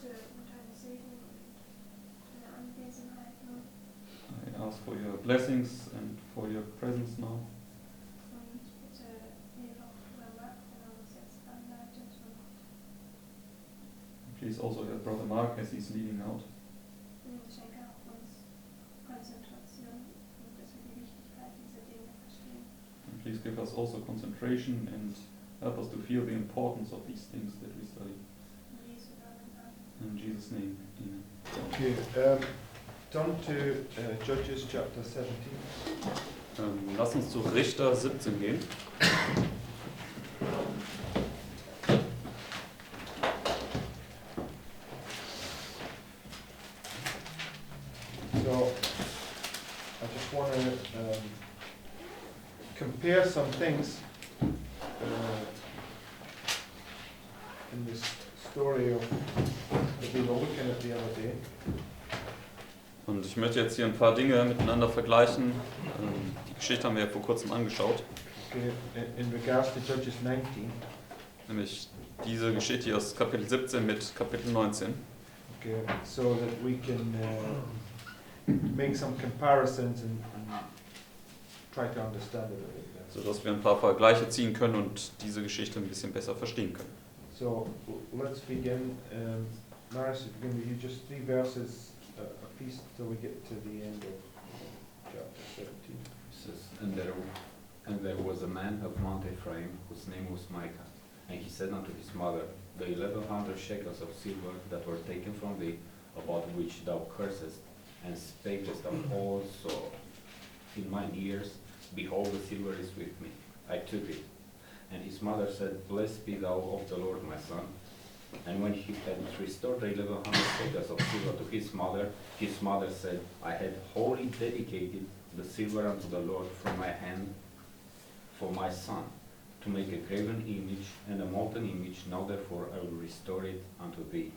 I ask for your blessings and for your presence now. Please also help Brother Mark as he's leading out. And please give us also concentration and help us to feel the importance of these things that we study. In Jesus' name, amen. Okay, turn to Judges chapter 17. Lass uns zu Richter 17 gehen. So, I just want to compare some things in this story that we were looking at the other day. Und ich möchte jetzt hier ein paar Dinge miteinander vergleichen. Die Geschichte haben wir ja vor kurzem angeschaut. Okay, in regards to Judges 19. Nämlich diese Geschichte hier aus Kapitel 17 mit Kapitel 19. Okay, so that we can make some comparisons and try to understand it a bit better. So dass wir ein paar Vergleiche ziehen können und diese Geschichte ein bisschen besser verstehen können. So let's begin. Maris, begin with you just 3 verses a piece till we get to the end of chapter 17. It says, and there was a man of Mount Ephraim whose name was Micah, and he said unto his mother, the 1100 shekels of silver that were taken from thee, about which thou cursest, and spakest thou also in mine ears, behold, the silver is with me. I took it. And his mother said, blessed be thou of the Lord, my son. And when he had restored the 1100 shekels of silver to his mother said, I had wholly dedicated the silver unto the Lord from my hand for my son, to make a graven image and a molten image. Now therefore I will restore it unto thee.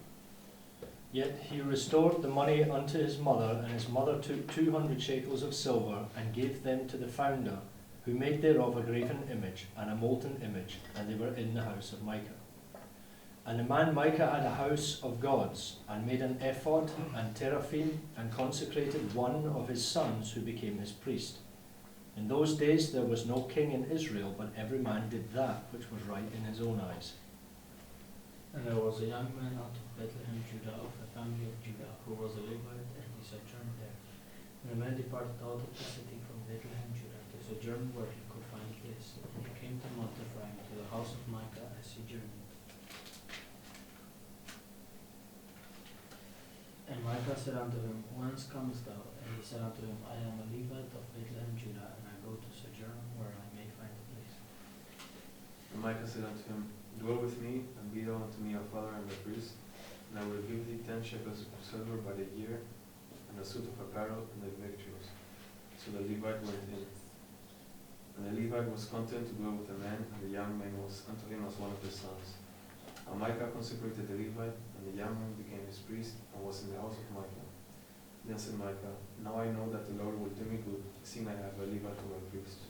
Yet he restored the money unto his mother, and his mother took 200 shekels of silver, and gave them to the founder, who made thereof a graven image and a molten image, and they were in the house of Micah. And the man Micah had a house of gods, and made an ephod and teraphim, and consecrated one of his sons, who became his priest. In those days there was no king in Israel, but every man did that which was right in his own eyes. And there was a young man out of Bethlehem, Judah, of the family of Judah, who was a Levite, and he sojourned there. And the man departed out of the city from Bethlehem, Judah, to sojourn where he could find place. And he came to Mount Ephraim, to the house of Micah, as he journeyed. And Micah said unto him, whence comest thou? And he said unto him, I am a Levite of Bethlehem, Judah, and I go to sojourn where I may find a place. And Micah said unto him, dwell with me, and be thou unto me a father and a priest, and I will give thee 10 shekels of silver by the year, and a suit of apparel, and thy victuals. So the Levite went in. And the Levite was content to dwell with the man, and the young man was unto him as one of his sons. And Micah consecrated the Levite, and the young man became his priest, and was in the house of Micah. Then said Micah, now I know that the Lord will do me good, seeing I have a Levite to my priest.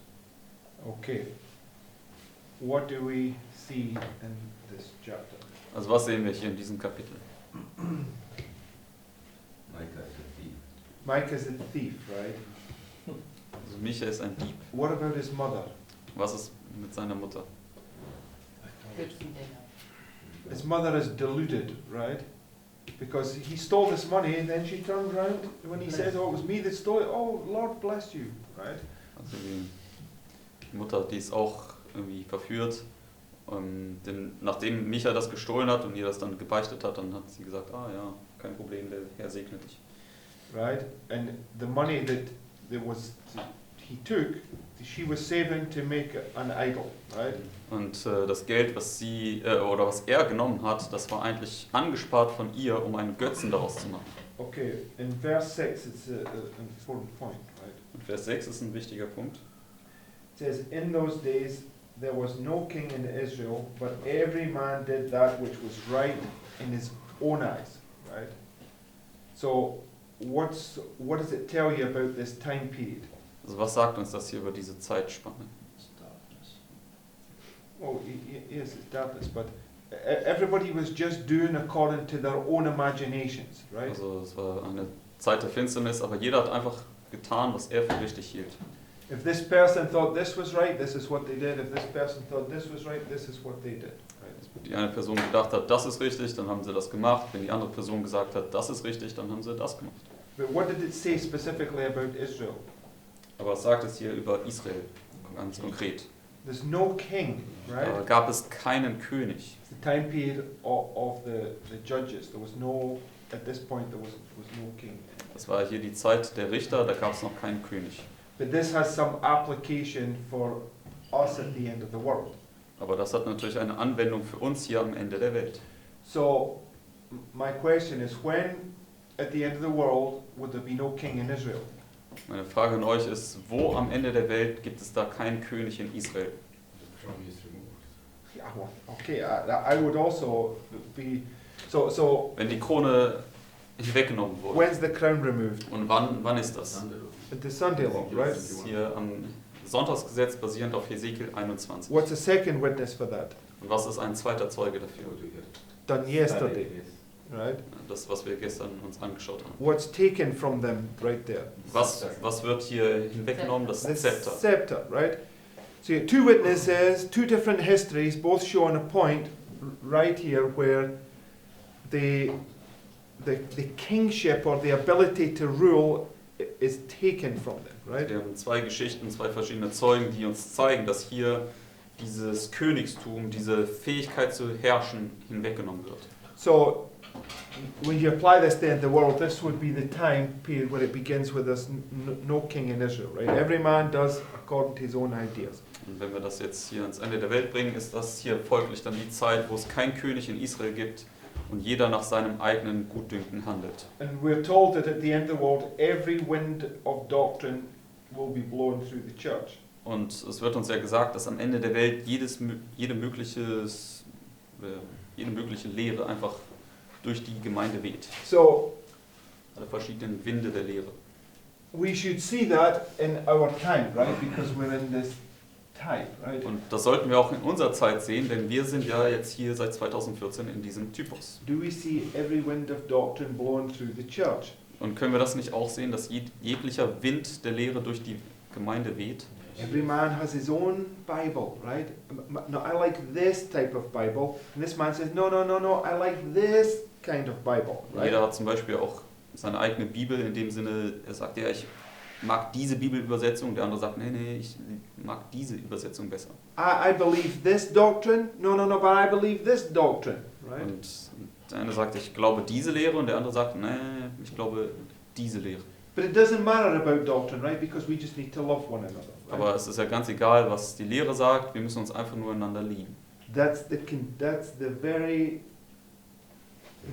Okay. What do we see in this chapter? Also was sehen wir hier in diesem Kapitel? Micah is a thief. Micah is a thief, right? Also Micha ist ein Dieb. What about his mother? Was ist mit seiner Mutter? His mother is deluded, right? Because he stole this money, and then she turned around when he said, oh, it was me that stole it. Oh, Lord bless you, right? Also die Mutter, die ist auch irgendwie verführt. Denn nachdem Micha das gestohlen hat und ihr das dann gebeichtet hat, dann hat sie gesagt, ah ja, kein Problem, der Herr segne dich. Right? And the money that he took, she was saving to make an idol, right? Und das Geld, was sie oder was er genommen hat, das war eigentlich angespart von ihr, um einen Götzen daraus zu machen. Okay, in verse 6 it's an important point, right? Und Vers 6 ist ein wichtiger Punkt. It says, in those days there was no king in Israel, but every man did that which was right in his own eyes, right? So what does it tell you about this time period? Also was sagt uns das hier über diese Zeitspanne? Oh, yes, it's darkness, but everybody was just doing according to their own imaginations, right? Also es war eine Zeit der Finsternis, aber jeder hat einfach getan, was er für richtig hielt. If this person thought this was right, this is what they did. If this person thought this was right, this is what they did. Right? Die eine Person gedacht hat, das ist richtig, dann haben sie das gemacht. Wenn die andere Person gesagt hat, das ist richtig, dann haben sie das gemacht. But what did it say specifically about Israel? Aber was sagt es hier über Israel ganz konkret? There's no king, Da right? gab es keinen König. It's the time period of the judges. There was no, at this point, there was no king. Das war hier die Zeit der Richter, da gab es noch keinen König. But this has some application for us at the end of the world. Aber das hat natürlich eine Anwendung für uns hier am Ende der Welt. So, my question is, when at the end of the world would there be no king in Israel? Meine Frage an euch ist, wo am Ende der Welt gibt es da keinen König in Israel? Yeah, well, okay, I would also be. So Wenn die Krone hinweggenommen wurde. when's the crown removed? Und wann ist das? At the Sunday law, right? Das ist hier am Sonntagsgesetz basierend auf Hesekiel 21. What's the second witness for that? Und was ist ein zweiter Zeuge dafür? Done yesterday, right? Das, was wir gestern uns angeschaut haben. What's taken from them right there? Was wird hier hinweggenommen? Das The Zepter. scepter, right? So you have two witnesses, two different histories, both showing a point right here where the kingship or the ability to rule is taken from them, right? Wir haben zwei Geschichten, zwei verschiedene Zeugen, die uns zeigen, dass hier dieses Königstum, diese Fähigkeit zu herrschen, hinweggenommen wird. So when you apply this then to the world, this would be the time period where it begins with us no king in Israel, right? Every man does according to his own ideas. Und wenn wir das jetzt hier ans Ende der Welt bringen, ist das hier folglich dann die Zeit, wo es keinen König in Israel gibt und jeder nach seinem eigenen Gutdünken handelt. And we're told that at the end of the world, every wind of doctrine will be blown through the church. Und es wird uns ja gesagt, dass am Ende der Welt jede mögliche Lehre einfach durch die Gemeinde weht. So Alle verschiedenen Winde der Lehre. we should see that in our time, right? Because we're in this time, right? Und das sollten wir auch in unserer Zeit sehen, denn wir sind ja jetzt hier seit 2014 in diesem Typus. Do we see every wind of doctrine blown through the church? Und können wir das nicht auch sehen, dass jeglicher Wind der Lehre durch die Gemeinde weht? Every man has his own Bible, right? No, I like this type of Bible. And this man says, no, I like this kind of Bible, right? Jeder hat zum Beispiel auch seine eigene Bibel, in dem Sinne, er sagt, ja, ich mag diese Bibelübersetzung, der andere sagt, nee, ich mag diese Übersetzung besser. I believe this doctrine. No, but I believe this doctrine, right? Und der eine sagt, ich glaube diese Lehre, und der andere sagt, nee, ich glaube diese Lehre. But it doesn't matter about doctrine, right? Because we just need to love one another. Right? Aber es ist ja ganz egal, was die Lehre sagt, wir müssen uns einfach nur einander lieben. That's the very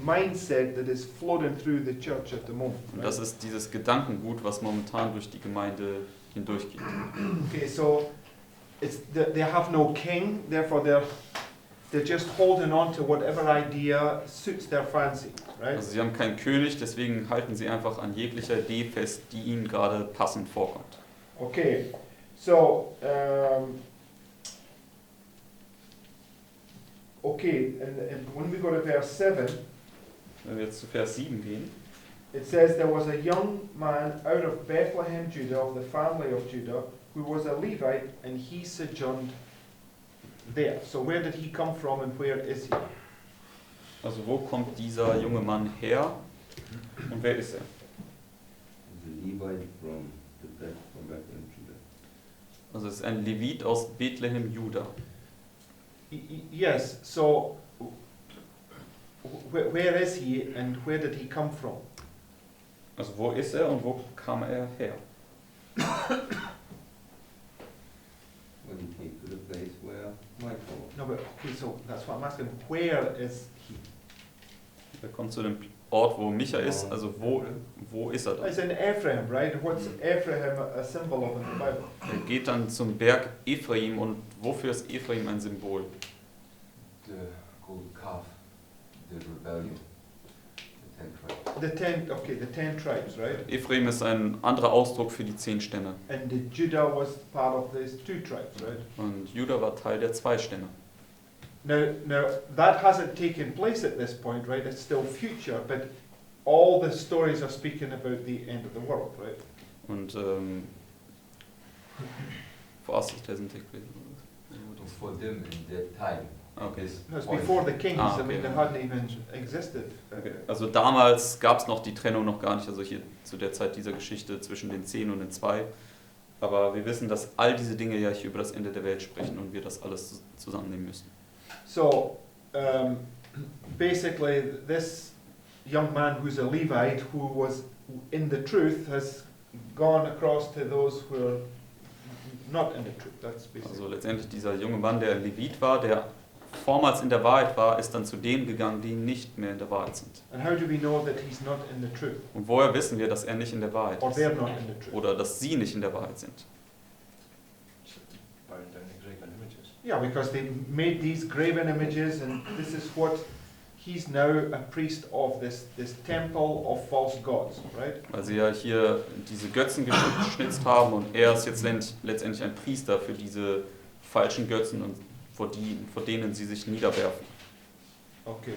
mindset that is floating through the church at the moment. Und Right? das ist dieses Gedankengut, was momentan durch die Gemeinde hindurchgeht. Okay, so they have no king, therefore they're just holding on to whatever idea suits their fancy, right? Also sie haben keinen König, deswegen halten sie einfach an jeglicher Idee fest, die ihnen gerade passend vorkommt. Okay, so and when we go to verse 7, Wenn wir jetzt zu Vers 7 gehen, it says there was a young man out of Bethlehem, Judah, of the family of Judah, who was a Levite, and he sojourned there. So where did he come from and where is he? also wo kommt dieser junge Mann her und wer ist er? The Levite from Bethlehem, Judah. Also es ist ein Levit aus Bethlehem, Juda. Yes, so where is he and where did he come from? Also wo ist er und wo kam er her? When he came to the place where Michael was. No, but okay, so that's what I'm asking. Where is he? Er kommt zu dem Ort, wo Micha ist, also wo ist er da? It's in Ephraim, right? What's Ephraim a symbol of in the Bible? Er geht dann zum Berg Ephraim und wofür ist Ephraim ein Symbol? The golden calf, the rebellion, the 10 tribes. The 10 tribes, right? Ephraim ist ein anderer Ausdruck für die 10 Stämme And Judah was part of these 2 tribes, right? und Juda war Teil der 2 Stämme. Now that hasn't taken place at this point, right? It's still future, but all the stories are speaking about the end of the world, right? Und for us it hasn't taken place. For them in that time. Okay. This No, it's point. before the kings. Ah, I mean, okay. they hadn't even existed. Okay. Also damals gab es noch die Trennung noch gar nicht, also hier zu der Zeit dieser Geschichte zwischen den 10 und den 2. Aber wir wissen, dass all diese Dinge ja hier über das Ende der Welt sprechen und wir das alles zusammennehmen müssen. So, basically, this young man who's a Levite, who was in the truth, has gone across to those who are not in the truth. That's basically. Also letztendlich dieser junge Mann, der Levit war, der vormals in der Wahrheit war, ist dann zu denen gegangen, die nicht mehr in der Wahrheit sind. And how do we know that he's not in the truth, Und woher wissen wir, dass er nicht in der Wahrheit or ist? they're not in the truth? Oder dass sie nicht in der Wahrheit sind? Bowing down the graven images. Yeah, because they made these graven images, and this is what he's now a priest of, this temple of false gods, right? Weil sie ja hier diese Götzen geschnitzt haben und er ist jetzt letztendlich ein Priester für diese falschen Götzen und vor denen sie sich niederwerfen. Okay,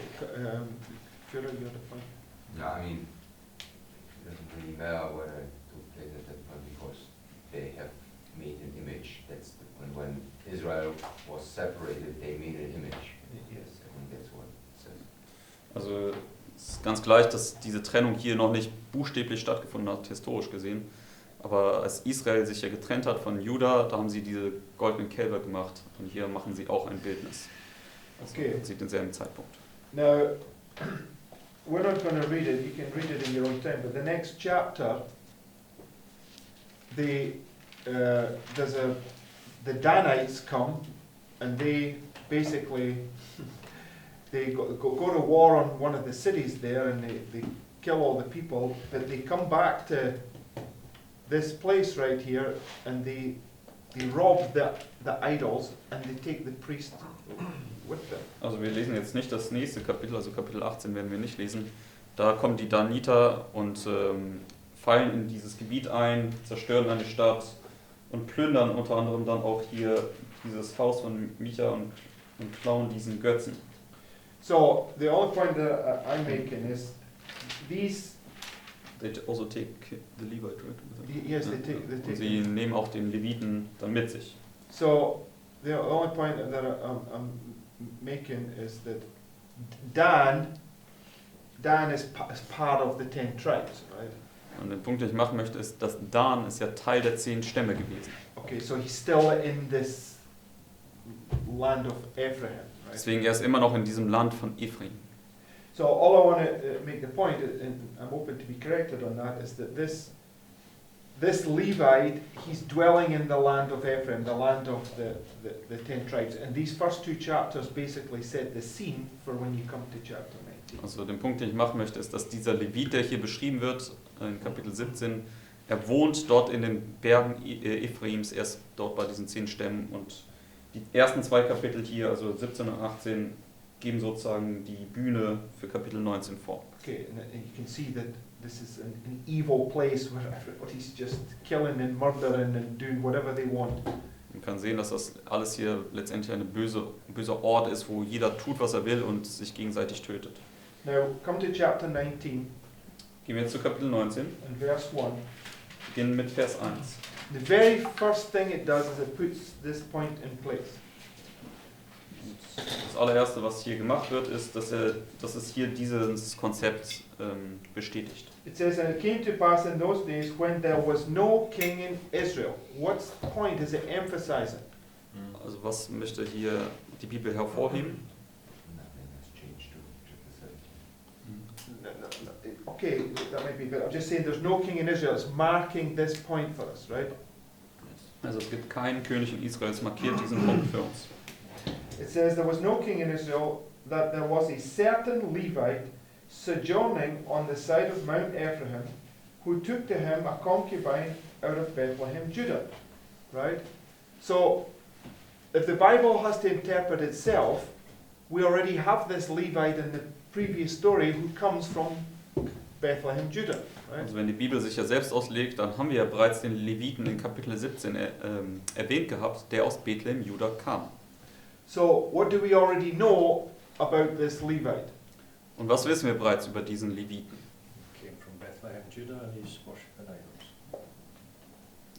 Kira, you had a point? Yeah, I mean, it doesn't really matter whether it took place at that point because they have made an image. That's the point. When Israel was separated, they made an image. Yes. I think that's what it says. Also es ist ganz gleich, dass diese Trennung hier noch nicht buchstäblich stattgefunden hat, historisch gesehen. Aber als Israel sich ja getrennt hat von Juda, da haben sie diese goldenen Kälber gemacht. Und hier machen sie auch ein Bildnis. Also Okay. man sieht denselben Zeitpunkt. Now, we're not going to read it, you can read it in your own time, but the next chapter, the Danites come, and they basically, they go to war on one of the cities there, and they kill all the people, but they come back to this place right here, and they rob the idols, and they take the priest with them. Also wir lesen jetzt nicht das nächste Kapitel, also Kapitel 18 werden wir nicht lesen. Da kommen die Daniter und fallen in dieses Gebiet ein, zerstören eine Stadt und plündern unter anderem dann auch hier dieses Haus von Micha und klauen diesen Götzen. So, the only point that I'm making is, these, They also take the Levite, right? yes, they take, Und sie nehmen auch den Leviten dann mit sich. So, the only point that I'm making is that Dan is part of the 10 tribes, right? Und den Punkt, den ich machen möchte, ist, dass Dan ist ja Teil der 10 Stämme gewesen. Okay, so he's still in this land of Ephraim, right? Deswegen er ist immer noch in diesem Land von Ephraim. So all I want to make the point, and I'm open to be corrected on that, is that this Levite, he's dwelling in the land of Ephraim, the land of the 10 tribes. And these first 2 chapters basically set the scene for when you come to chapter 19. Also den Punkt, den ich machen möchte, ist, dass dieser Levit, der hier beschrieben wird, in Kapitel 17, er wohnt dort in den Bergen Ephraims, er ist dort bei diesen 10 Stämmen und die ersten 2 Kapitel hier, also 17 und 18, geben sozusagen die Bühne für Kapitel 19 vor. Okay, and you can see that this is an evil place where everybody's just killing and murdering and doing whatever they want. Man kann sehen, dass das alles hier letztendlich ein böser Ort ist, wo jeder tut, was er will und sich gegenseitig tötet. Now, come to chapter 19 Gehen wir zu Kapitel 19, and verse 1. beginnen mit Vers 1. The very first thing it does is it puts this point in place. Das allererste, was hier gemacht wird, ist, dass es hier dieses Konzept bestätigt. It says, and it came to pass in those days when there was no king in Israel. What point is it emphasizing? Also was möchte hier die Bibel hervorheben? Nothing has changed to chapter 17. Okay, that might be, but I'm just saying there's no king in Israel. It's marking this point for us, right? Also es gibt keinen König in Israel, es markiert diesen Punkt für uns. It says there was no king in Israel, that there was a certain Levite sojourning on the side of Mount Ephraim, who took to him a concubine out of Bethlehem, Judah. Right? So, if the Bible has to interpret itself, we already have this Levite in the previous story who comes from Bethlehem, Judah. Right? Also wenn die Bibel sich ja selbst auslegt, dann haben wir ja bereits den Leviten in Kapitel 17 erwähnt gehabt, der aus Bethlehem, Juda kam. So, what do we already know about this Levite? Und was wissen wir bereits über diesen Leviten? Came from Bethlehem, Judah, and he's worshiping idols.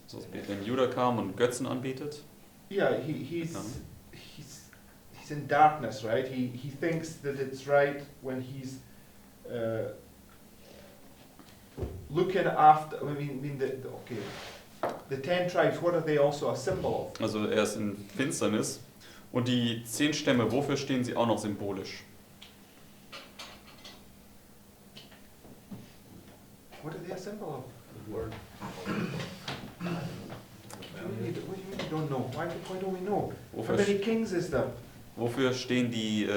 So, dass Bethlehem Juda kam und Götzen anbetet. Yeah, he's in darkness, right? He thinks that it's right when he's looking after. The 10 tribes. What are they also a symbol of? Also er ist in Finsternis. Und die 10 Stämme, wofür stehen sie auch noch symbolisch? What are they a symbol of? Word. What do you mean you don't know? Why don't we know? How Wofür, many kings is there? wofür stehen die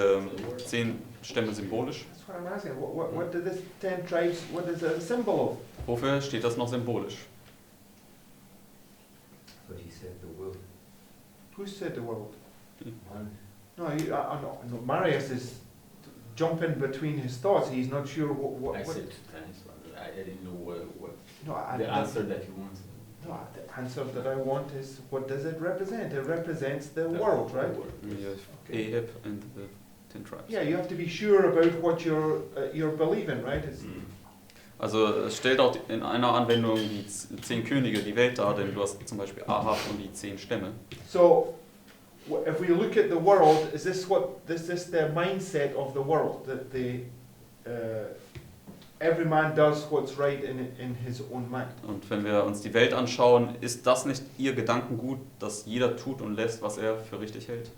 10 Stämme symbolisch? That's what I'm asking. What do this 10 tribes? What is a symbol of? Wofür steht das noch symbolisch? But he said the will. Who said the world? Man. No, no. Marius is jumping between his thoughts. He's not sure what. I said 2 times, but I didn't know what No, the answer that you wanted. No, the answer that I want is, what does it represent? It represents the world, right? We have Okay. Ahab and the 10 tribes. Yeah, you have to be sure about what you're believing, right? It's, Also es stellt auch in einer Anwendung die 10 Könige die Welt dar, denn du hast zum Beispiel Ahab und die 10 Stämme. so, if we look at the world, is this the mindset of the world, that every man does what's right in his own mind? Und wenn wir uns die Welt anschauen, ist das nicht ihr Gedankengut, dass jeder tut und lässt, was er für richtig hält?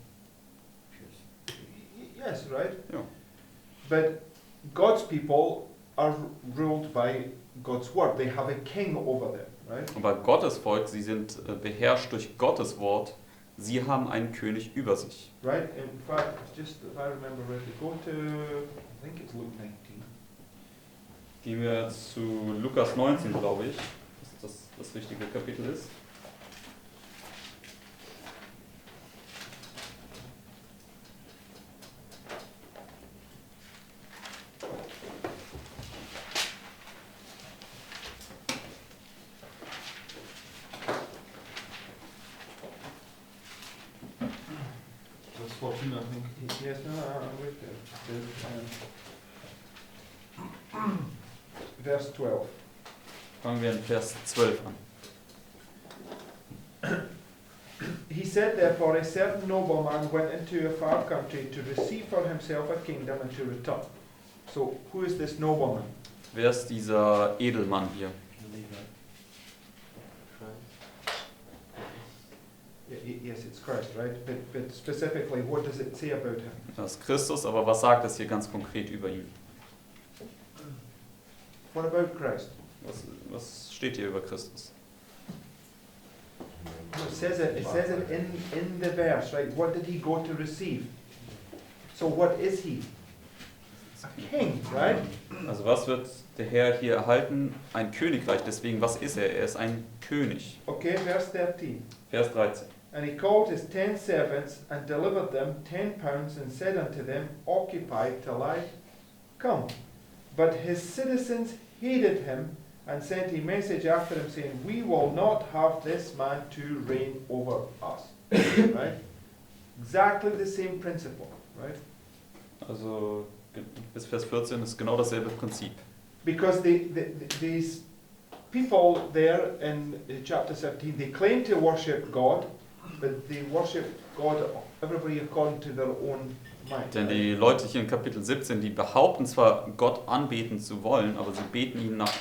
Yes, right? Ja. But God's people are ruled by God's word. They have a king over them, right? Aber Gottes Volk, sie sind beherrscht durch Gottes Wort, sie haben einen König über sich. Right? In fact, just if I remember rightly, go to, I think it's Luke 19. Gehen wir zu Lukas 19, glaube ich, dass das richtige Kapitel ist. Verse 14, I think. Yes, no, I'm with you. Verse 12. Fangen wir in Vers 12 an. He said, therefore, a certain nobleman went into a far country to receive for himself a kingdom and to return. So, who is this nobleman? Wer ist dieser Edelmann hier? Yes, it's Christ, right? But specifically, what does it say about him? Das ist Christus, aber was sagt es hier ganz konkret über ihn? What about Christ? Was steht hier über Christus? It says it in the verse, right? What did he go to receive? So what is he? A king, right? Also was wird der Herr hier erhalten? Ein Königreich. Deswegen, was ist er? Er ist ein König. Okay, verse 13. Vers 13. And he called his 10 servants and delivered them 10 pounds and said unto them, Occupy till I come. But his citizens hated him and sent a message after him saying, We will not have this man to reign over us. Right? Exactly the same principle, right? Also bis Vers 14 ist genau dasselbe Prinzip. Because these people there in chapter 17, they claim to worship God, but they worship God, everybody according to their own mind. Denn die Leute hier in Kapitel 17, die behaupten zwar, Gott anbeten zu wollen, aber sie beten ihn nach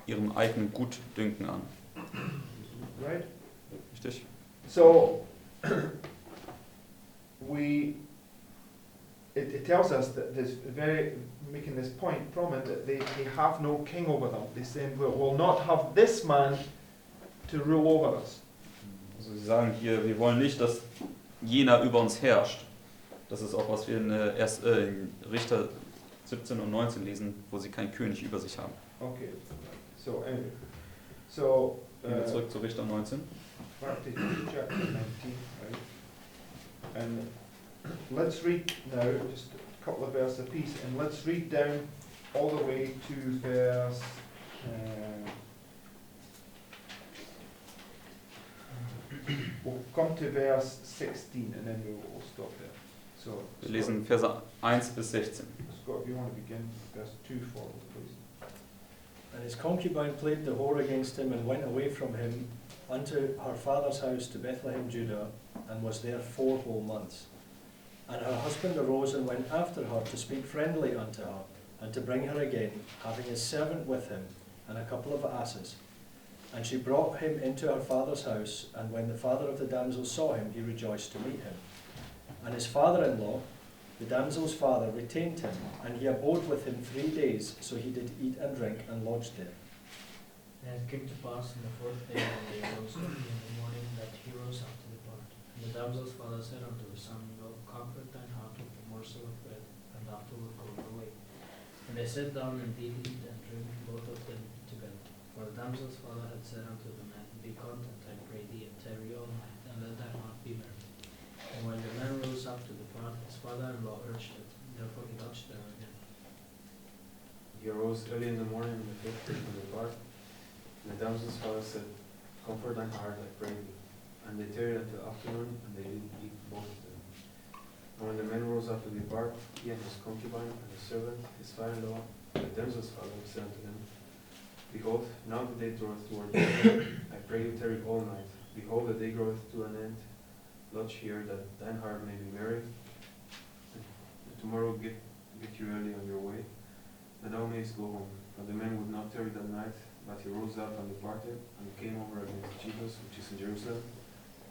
ihrem eigenen Gutdünken an. Right? Richtig? So, it tells us that making this point prominent, that they have no king over them. They say, we'll not have this man to rule over us. Also sie sagen hier, wir wollen nicht, dass jener über uns herrscht. Das ist auch, was wir in Richter 17 und 19 lesen, wo sie keinen König über sich haben. Okay, so anyway, so Gehen wir zurück zu Richter 19. back to chapter 19, right? And let's read now just a couple of verses apiece, and let's read down all the way to verse. We'll come to verse 16 and then we'll stop there. So, Wir lesen Verse 1 bis 16. Scott, if you want to begin, verse 2 forward, please. And his concubine played the whore against him and went away from him unto her father's house to Bethlehem, Judah, and was there 4 whole months. And her husband arose and went after her to speak friendly unto her, and to bring her again, having his servant with him, and a couple of asses. And she brought him into her father's house, and when the father of the damsel saw him, he rejoiced to meet him. And his father-in-law, the damsel's father, retained him, and he abode with him 3 days, so he did eat and drink and lodged there. And it came to pass on the 4th day when they rose early in the morning that he rose up to depart. And the damsel's father said unto his son-in-law, Comfort thine heart with a morsel of bread, and afterward go away. And they sat down and did eat and drink, both of them together. For the damsel's father had said unto the man, Be content, I pray thee, and tarry all night, and let thy heart be merry. And when the man rose up to depart, his father-in-law urged it, therefore he lodged there again. He arose early in the morning on the 5th day to depart. And the damsel's father said, Comfort thine heart, I pray thee. And they tarried until afternoon, and they did eat both of them. And when the man rose up to depart, he and his concubine, and his servant, his father-in-law, and the damsel's father said unto him, Behold, now the day draweth toward the end. I pray you tarry all night. Behold, the day groweth to an end. Lodge here, that thine heart may be merry. And tomorrow get you early on your way, that thou mayest go home. But the man would not tarry that night, but he rose up and departed, and came over against Jesus, which is in Jerusalem.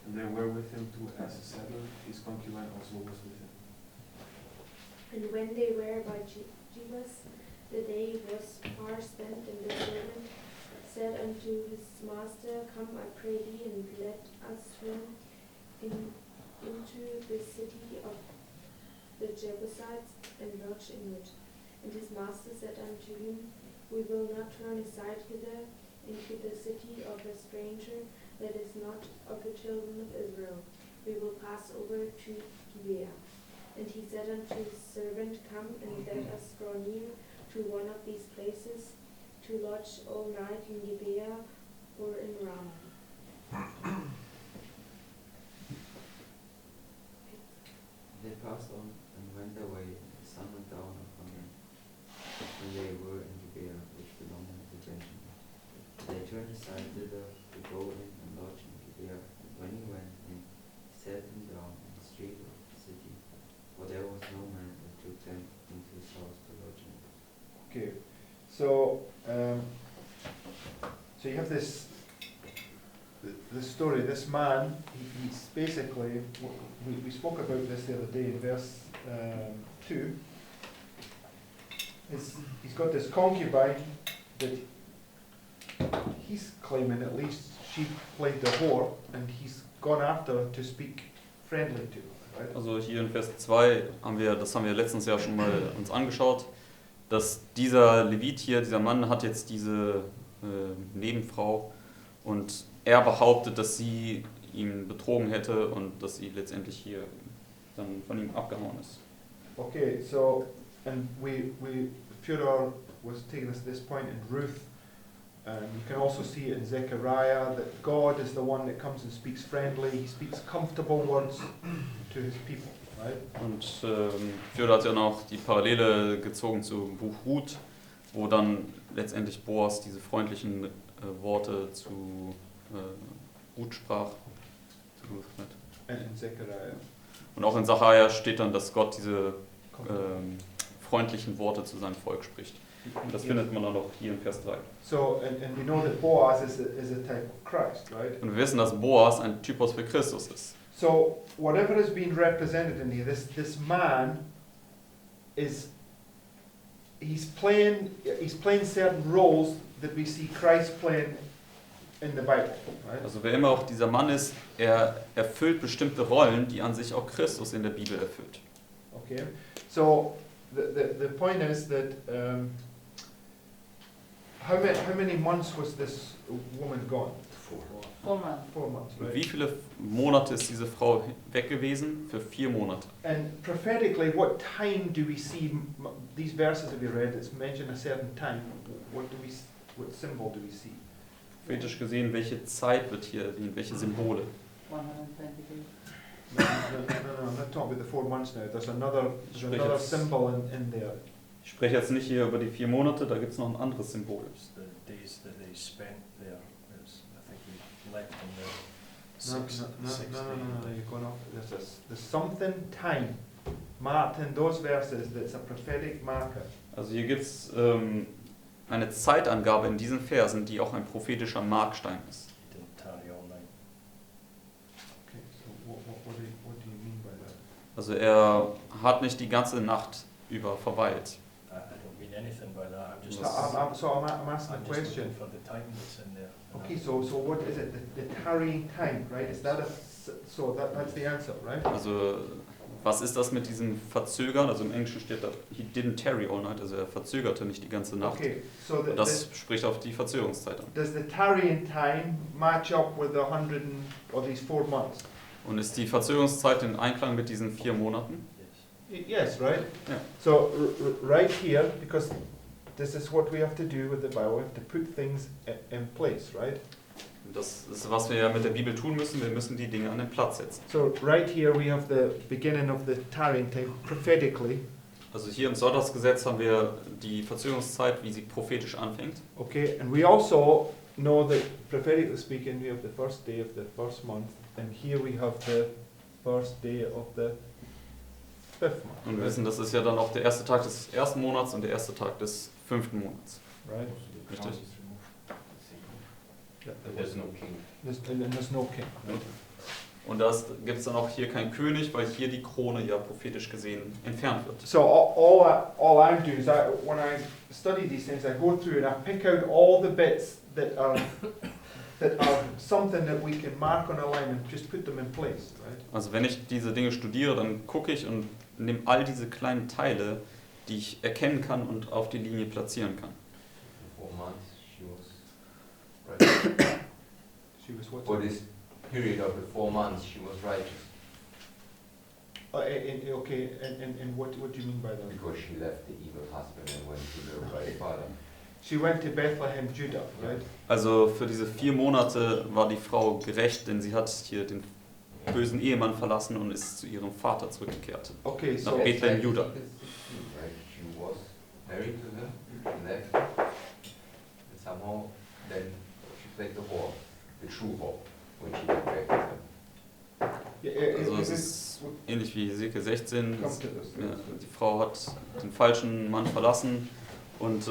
And there were with him 2 asses saddled, his concubine also was with him. And when they were by Jebus, the day was far spent, and the servant said unto his master, Come, I pray thee, and let us run into the city of the Jebusites, and lodge in it. And his master said unto him, We will not turn aside hither into the city of a stranger that is not of the children of Israel. We will pass over to Gibeah. And he said unto his servant, Come, and let us draw near to one of these places, to lodge all night in Gibeah or in Ramah. They passed on and went their way, and the sun went down upon them. When they were in Gibeah, which belonged to Benjamin, they turned aside thither to go in and lodge in Gibeah. And when he went in, he sat them down in the street of the city, for there was no man that took them into his house to lodge in. Okay, so you have this story. This man, he's basically, we spoke about this the other day in verse 2. He's got this concubine that he's claiming at least she played the whore, and he's gone after her to speak friendly to her, right? Also hier in Vers 2 haben wir letztens ja schon mal uns angeschaut, dass dieser Levit hier, dieser Mann hat jetzt diese Nebenfrau und er behauptet, dass sie ihn betrogen hätte und dass sie letztendlich hier dann von ihm abgehauen ist. Okay, so, and Fyodor was taking us to this point in Ruth. You can also see it in Zechariah that God is the one that comes and speaks friendly. He speaks comfortable words to his people, right? Und Fyodor hat ja noch die Parallele gezogen zu Buch Ruth, wo dann letztendlich Boas diese freundlichen Worte zu Ruth sprach. And in Zechariah. Und auch in Sacharja steht dann, dass Gott diese freundlichen Worte zu seinem Volk spricht. Und das findet man dann auch hier in Vers 3. So, and we know that Boaz is a type of Christ, right? Und wir wissen, dass Boas ein Typus für Christus ist. So, whatever has been represented in here, this man is, he's playing certain roles that we see Christ playing in the Bible, right? Also wer immer auch dieser Mann ist, er erfüllt bestimmte Rollen, die an sich auch Christus in der Bibel erfüllt. Okay, so the point is that how many months was this woman gone? 4 months. 4 months, Und right? wie viele Monate ist diese Frau weg gewesen? Für 4 Monate. And prophetically, what time do we see these verses that we read? It's mentioned a certain time. What symbol do we see? Prophetisch gesehen, welche Zeit wird hier erwähnt, welche Symbole? 120 days? No, I'm not talking about the 4 months now. There's another symbol in there. Ich spreche jetzt nicht hier über die 4 Monate, da gibt es noch ein anderes Symbol. It's the days that they spent there. It's, I think we left them there. No, Six you're going off. There's something time marked in those verses that's a prophetic marker. Also hier gibt es eine Zeitangabe in diesen Versen, die auch ein prophetischer Markstein ist. He didn't tarry all night. Okay, so what do you mean by that? Also er hat nicht die ganze Nacht über verweilt. I don't mean anything by that. I'm just. Yes. I'm asking I'm a just question. looking for the time that's in there. Okay, so what is it? The tarrying time, right? Is that that's the answer, right? Also was ist das mit diesem Verzögern? Also im Englischen steht da, he didn't tarry all night, also er verzögerte nicht die ganze Nacht. Okay, so Und das spricht auf die Verzögerungszeit an. does the tarrying time match up with the 100 or these 4 months? Und ist die Verzögerungszeit in Einklang mit diesen 4 Monaten? Yes. Yes, right? Yeah. So right here, because this is what we have to do with the Bible, we have to put things in place, right? Das ist, was wir ja mit der Bibel tun müssen, wir müssen die Dinge an den Platz setzen. So right here we have the beginning of the tarrying time prophetically, Also hier im Sonntagsgesetz haben wir die Verzögerungszeit, wie sie prophetisch anfängt. okay? And we also know that prophetically speaking, we have the first day of the first month, and here we have the first day of the 5th month. Und wir wissen, das ist ja dann auch der erste Tag des ersten Monats und der erste Tag des 5. Monats. Right? Richtig. There's no king. There's no king. Right? Und da gibt es dann auch hier keinen König, weil hier die Krone ja prophetisch gesehen entfernt wird. So all I'm doing is when I study these things, I go through and I pick out all the bits that are something that we can mark on a line and just put them in place, right? Also wenn ich diese Dinge studiere, dann gucke ich und nehme all diese kleinen Teile, die ich erkennen kann und auf die Linie platzieren kann. 4 months she was righteous. She was what? For this period of the 4 months she was righteous. Okay, and what do you mean by that? Because she left the evil husband and went to the right father. She went to Bethlehem, Judah, right? Also für diese 4 Monate war die Frau gerecht, denn sie hat hier den bösen Ehemann verlassen und ist zu ihrem Vater zurückgekehrt. Okay, Nach so Bethlehem, Judah. Right? She was married to him, she left, and somehow then she played the whore, the true whore, when she went back with him. Also es ist ähnlich wie Hesekiel 16. Come to this. Ja, die Frau hat den falschen Mann verlassen und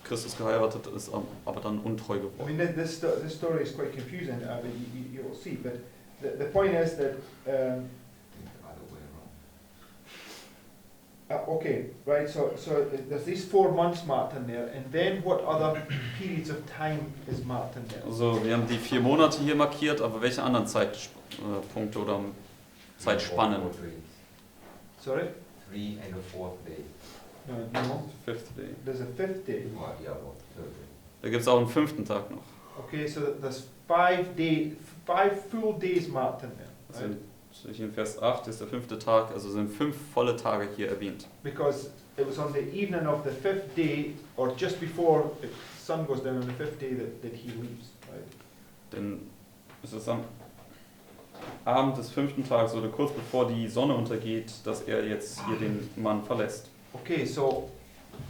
Christus geheiratet, ist aber dann untreu I geworden. mean, this story is quite confusing, but you'll see. But the point is that, The other way around. okay, right, so there's these 4 months marked in there, and then what other periods of time is marked in there? Also wir haben die 4 Monate hier markiert, aber welche anderen Zeitpunkte oder Zeitspannen? 4 days. Sorry? 3 and a 4th day. No, Fifth Day. there's a 5th day. Oh, yeah, well, 3rd day. Da gibt es auch einen 5. Tag noch. Okay, so there's 5 full days marked in there, Also right? in Vers 8 ist der 5. Tag, also sind 5 volle Tage hier erwähnt. Because it was on the evening of the 5th day, or just before the sun goes down on the 5th day, that he leaves, right? Denn es ist am Abend des 5. Tages oder kurz bevor die Sonne untergeht, dass er jetzt hier den Mann verlässt. Okay, so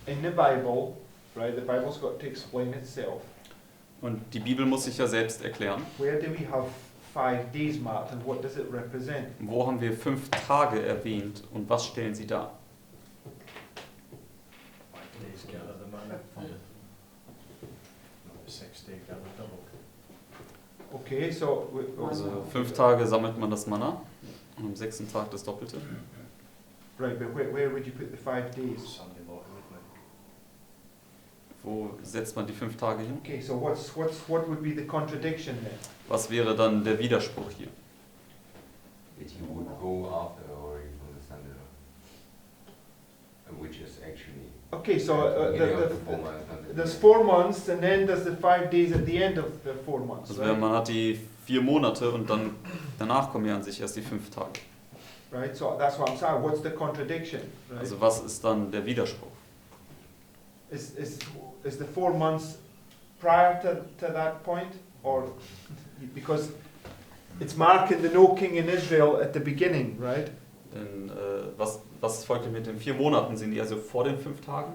in the Bible, right, the Bible's got to explain itself. Und die Bibel muss sich ja selbst erklären. Where do we have 5 days marked and what does it represent? Wo haben wir 5 Tage erwähnt und was stellen sie dar? 5 days gather the manna. The 6th day gather double. Okay, so Also 5 Tage sammelt man das Manna und am 6. Tag das Doppelte. right, but where would you put the 5 days? Sunday law, wouldn't Wo setzt man die 5 Tage hin? Okay, so what would be the contradiction then? Was wäre dann der Widerspruch hier? That he would go after her already from the Sunday law. Which is actually Okay, so beginning of the 4 months. there's 4 months and then there's the 5 days at the end of the 4 months, Also right? man hat die 4 Monate und dann danach kommen ja an sich erst die 5 Tage. Right, so that's what I'm saying. What's the contradiction? Right? Also was ist dann der Widerspruch? Is the 4 months prior to that point, or because It's marking the no king in Israel at the beginning, right? Denn was folgte mit den 4 Monaten? Sind die also vor den 5 Tagen?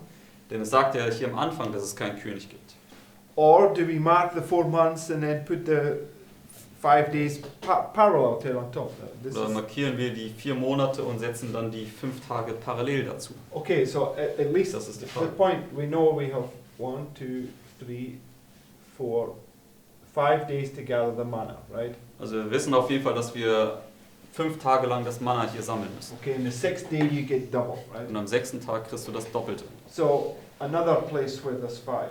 Denn es sagt ja hier am Anfang, dass es keinen König gibt. Or do we mark the 4 months and then put the 5 days parallel to on top? This Oder is, markieren wir die 4 Monate und setzen dann die 5 Tage parallel dazu? okay, so at least Das ist die the Frage. point, we know we have 1, 2, 3, 4, 5 days to gather the manna, right? Also wir wissen auf jeden Fall, dass wir 5 Tage lang das Manna hier sammeln müssen. Okay, and the 6th day you get double, right? Und am 6. Tag kriegst du das Doppelte. So another place where there's 5.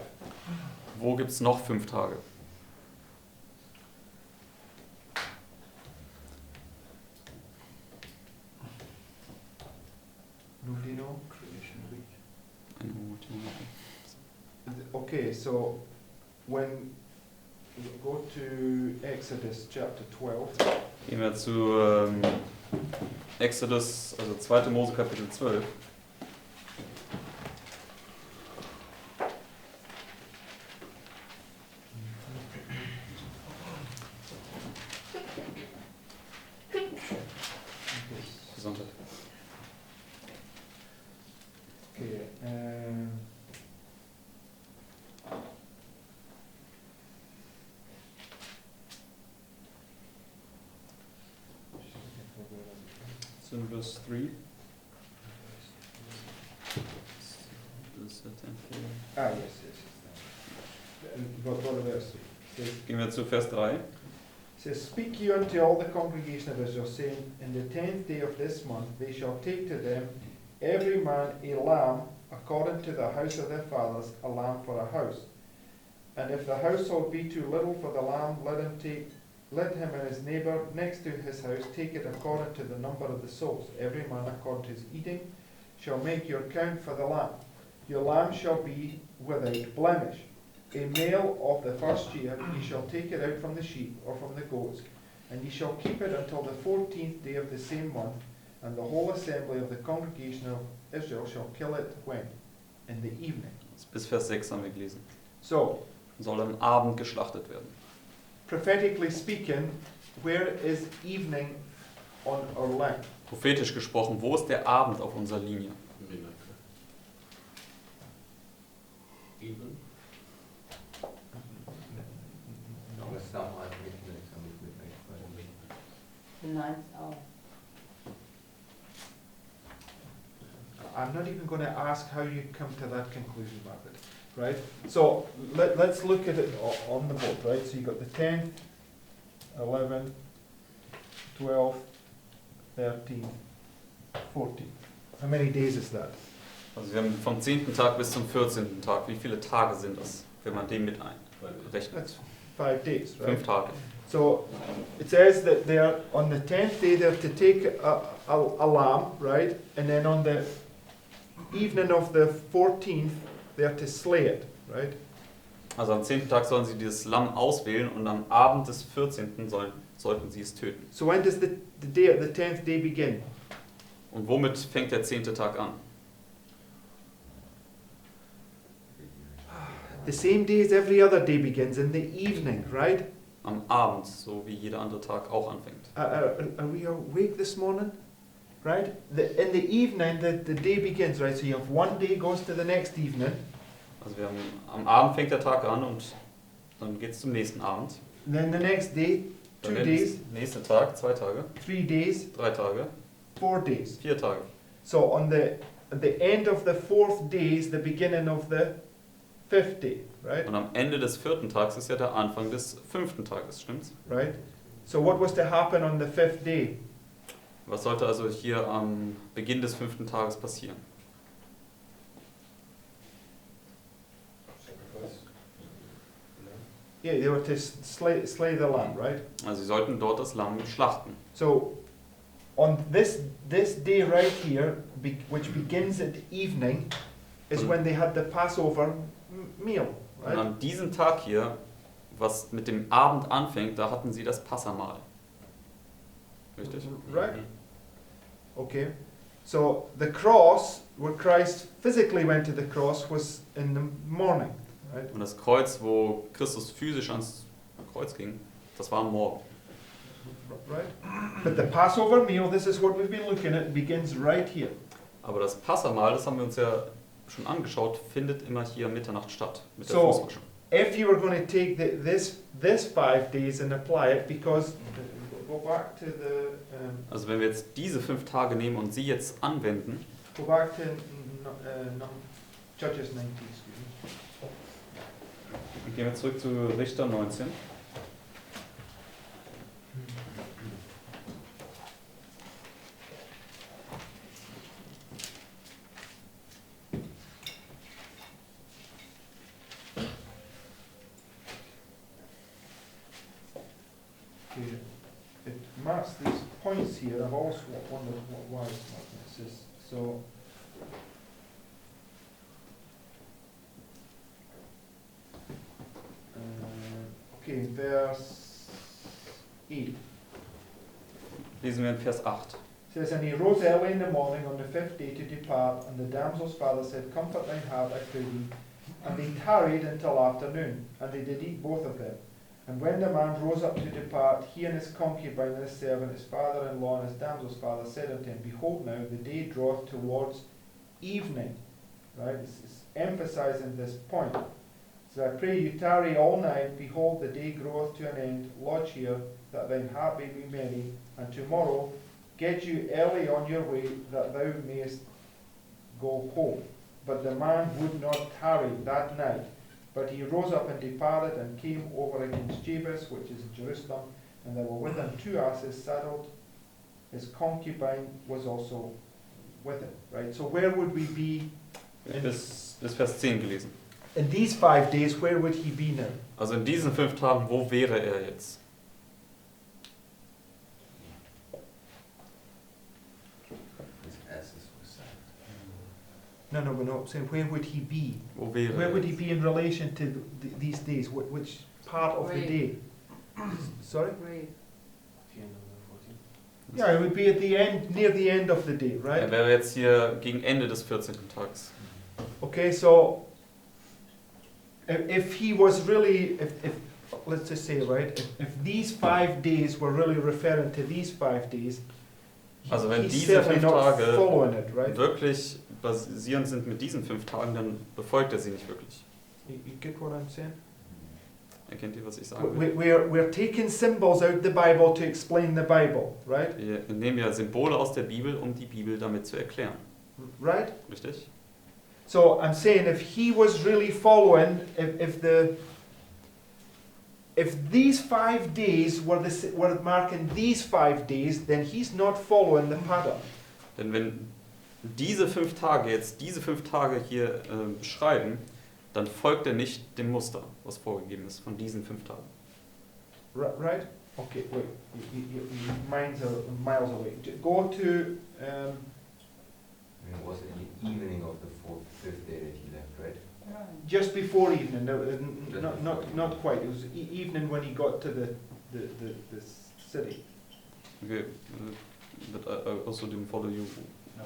Wo gibt es noch 5 Tage? Nobody know? Creation week. I know what you want. Okay, so when we go to Exodus chapter 12, Gehen wir zu Exodus, also 2. Mose Kapitel 12. Gesundheit. okay, It's in verse 3. Das ist der 10. yes, what about verse 3? Says, Gehen wir zu Vers 3. says, Speak ye unto all the congregation of Israel, saying, In the 10th day of this month they shall take to them every man a lamb, according to the house of their fathers, a lamb for a house. And if the household be too little for the lamb, let him and his neighbour next to his house take it according to the number of the souls. Every man according to his eating shall make your count for the lamb. Your lamb shall be without blemish. A male of the first year, ye shall take it out from the sheep or from the goats, and ye shall keep it until the 14th day of the same month, and the whole assembly of the congregation of Israel shall kill it when? In the evening. Bis Vers 6 haben wir gelesen. So, Soll am Abend geschlachtet werden. prophetically speaking, where is evening on our line? Prophetisch gesprochen, wo ist der Abend auf unserer Linie? Even. No, it's not like midnight, some midnight, but The 9th hour. I'm not even going to ask how you come to that conclusion, Margaret. Right? So let's look at it on the board, right? So you've got the 10th, 11th, 12th, 13th, 14th. How many days is that? Also wir haben vom 10. Tag bis zum 14. Tag. Wie viele Tage sind das, wenn man den mit einrechnet? That's 5 days, right? 5 Tage. So it says that they are on the 10th day they're to take a lamb, right? And then on the evening of the 14th they're to slay it, right? Also am 10. Tag sollen sie dieses Lamm auswählen und am Abend des 14. sollten sie es töten. So when does the 10th day begin? Und womit fängt der 10. Tag an? The same day as every other day begins, in the evening, right? Am Abend, so wie jeder andere Tag auch anfängt. Are we awake this morning? Right? In the evening, the day begins, right? So you have one day goes to the next evening. Also am Abend fängt der Tag an und dann geht es zum nächsten Abend. And then the next day, 2 Dann days, nächster Tag, 2 Tage, 3 days, 3 Tage, 4 days. 4 Tage. So on at the end of the 4th day is the beginning of the 5th day, right? Und am Ende des 4. Tags ist ja der Anfang des 5. Tages, stimmt's? Right? So what was to happen on the 5th day? Was sollte also hier am Beginn des 5. Tages passieren? Yeah, they were to slay the lamb, right? Also sie sollten dort das Lamm schlachten. So on this day right here, which begins at evening, is when they had the Passover meal, Und right? an diesem Tag hier, was mit dem Abend anfängt, da hatten sie das Passamahl. Richtig? Right? Okay. So the cross, where Christ physically went to the cross, was in the morning, right? Und das Kreuz, wo Christus physisch ans Kreuz ging, das war am Morgen. Right? But the Passover meal, this is what we've been looking at, begins right here. Aber das Passamahl, das haben wir uns ja schon angeschaut, findet immer hier Mitternacht statt, mit der So, Fußwaschung. if you were going to take this 5 days and apply it, because go back to the Also wenn wir jetzt diese 5 Tage nehmen und sie jetzt anwenden, go back to Judges 19. Excuse me. dann gehen wir zurück zu Richter 19. It marks these points here. I've also wondered why it's not. It says so. Okay, verse 8. Lesen wir in Vers 8. It says, and he rose early in the morning on the 5th day to depart, and the damsel's father said, Comfort thine heart, I pray thee. And they tarried until afternoon, and they did eat both of them. And when the man rose up to depart, he and his concubine and his servant, his father-in-law and his damsel's father said unto him, Behold now, the day draweth towards evening. Right? It's emphasizing this point. So I pray you tarry all night, behold, the day groweth to an end, lodge here, that thine heart may be merry, and tomorrow get you early on your way, that thou mayest go home. But the man would not tarry that night, but he rose up and departed, and came over against Jebus, which is in Jerusalem, and there were with him 2 asses saddled. His concubine was also with him. Right? So where would we be? Bis Vers 10 gelesen. In these 5 days, where would he be now? Also in diesen 5 Tagen, wo wäre er jetzt? His asses were saddled. No. I'm saying where would he be? Wo wäre Where er would he jetzt? be in relation to these days? Which part of the day? Sorry? Grave. At the end of the 14th. Yeah, it would be at the end, near the end of the day, Er right? wäre jetzt hier gegen Ende des 14. Tages. Okay, so if he was really, if let's just say, right, if these 5 days were really referring to these 5 days, Also wenn he's diese certainly 5 not Tage following it, right? wirklich basierend sind mit diesen 5 Tagen, dann befolgt er sie nicht wirklich. You get what I'm saying? Erkennt ihr, was ich sagen will? We're taking symbols out the Bible to explain the Bible, right? Wir nehmen ja Symbole aus der Bibel, um die Bibel damit zu erklären. Right? Richtig? So I'm saying if he was really following, if these 5 days were marking these 5 days, then he's not following the pattern. Denn wenn diese 5 Tage jetzt diese 5 Tage hier beschreiben, dann folgt er nicht dem Muster, was vorgegeben ist von diesen 5 Tagen. Right? Okay, wait. Your minds are miles away. Go to. I mean, it was in the evening of the 5th day that he left, right? Just before evening, no, not quite. It was evening when he got to the city. Okay, but I also didn't follow you.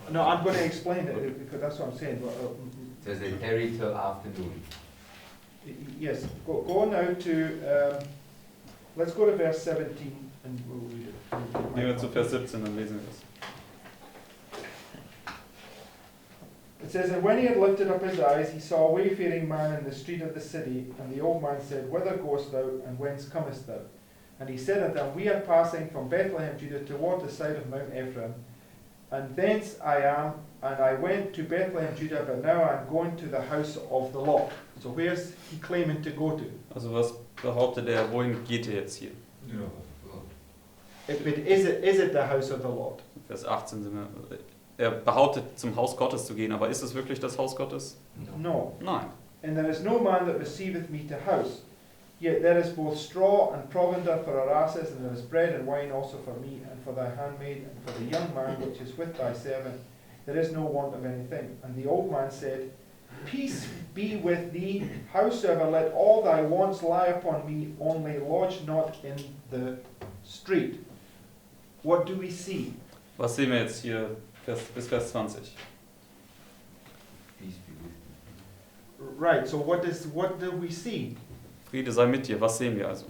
No, I'm going to explain it because that's what I'm saying. It says they tarried till afternoon. Yes, go now to. Let's go to verse 17 and we'll read it. Gehen wir zu Vers 17, dann lesen wir das. It says, and when he had lifted up his eyes, he saw a wayfaring man in the street of the city, and the old man said, Whither goest thou, and whence comest thou? And he said unto them, We are passing from Bethlehem, Judah, toward the side of Mount Ephraim, and thence I am, and I went to Bethlehem, Judah, but now I am going to the house of the Lord. So where's he claiming to go to? Also was behauptet er, wohin geht er jetzt hier? Ja. Is it the house of the Lord? Vers 18 sind wir. Er behauptet, zum Haus Gottes zu gehen, aber ist es wirklich das Haus Gottes? No. Nein. And there is no man that receiveth me to house. Yet there is both straw and provender for our asses, and there is bread and wine also for me, and for thy handmaid, and for the young man which is with thy servant. There is no want of anything. And the old man said, Peace be with thee, howsoever let all thy wants lie upon me, only lodge not in the street. What do we see? Was sehen wir jetzt hier bis Vers 20? Peace be with you. Right, so what do we see? Friede sei mit dir, was sehen wir also?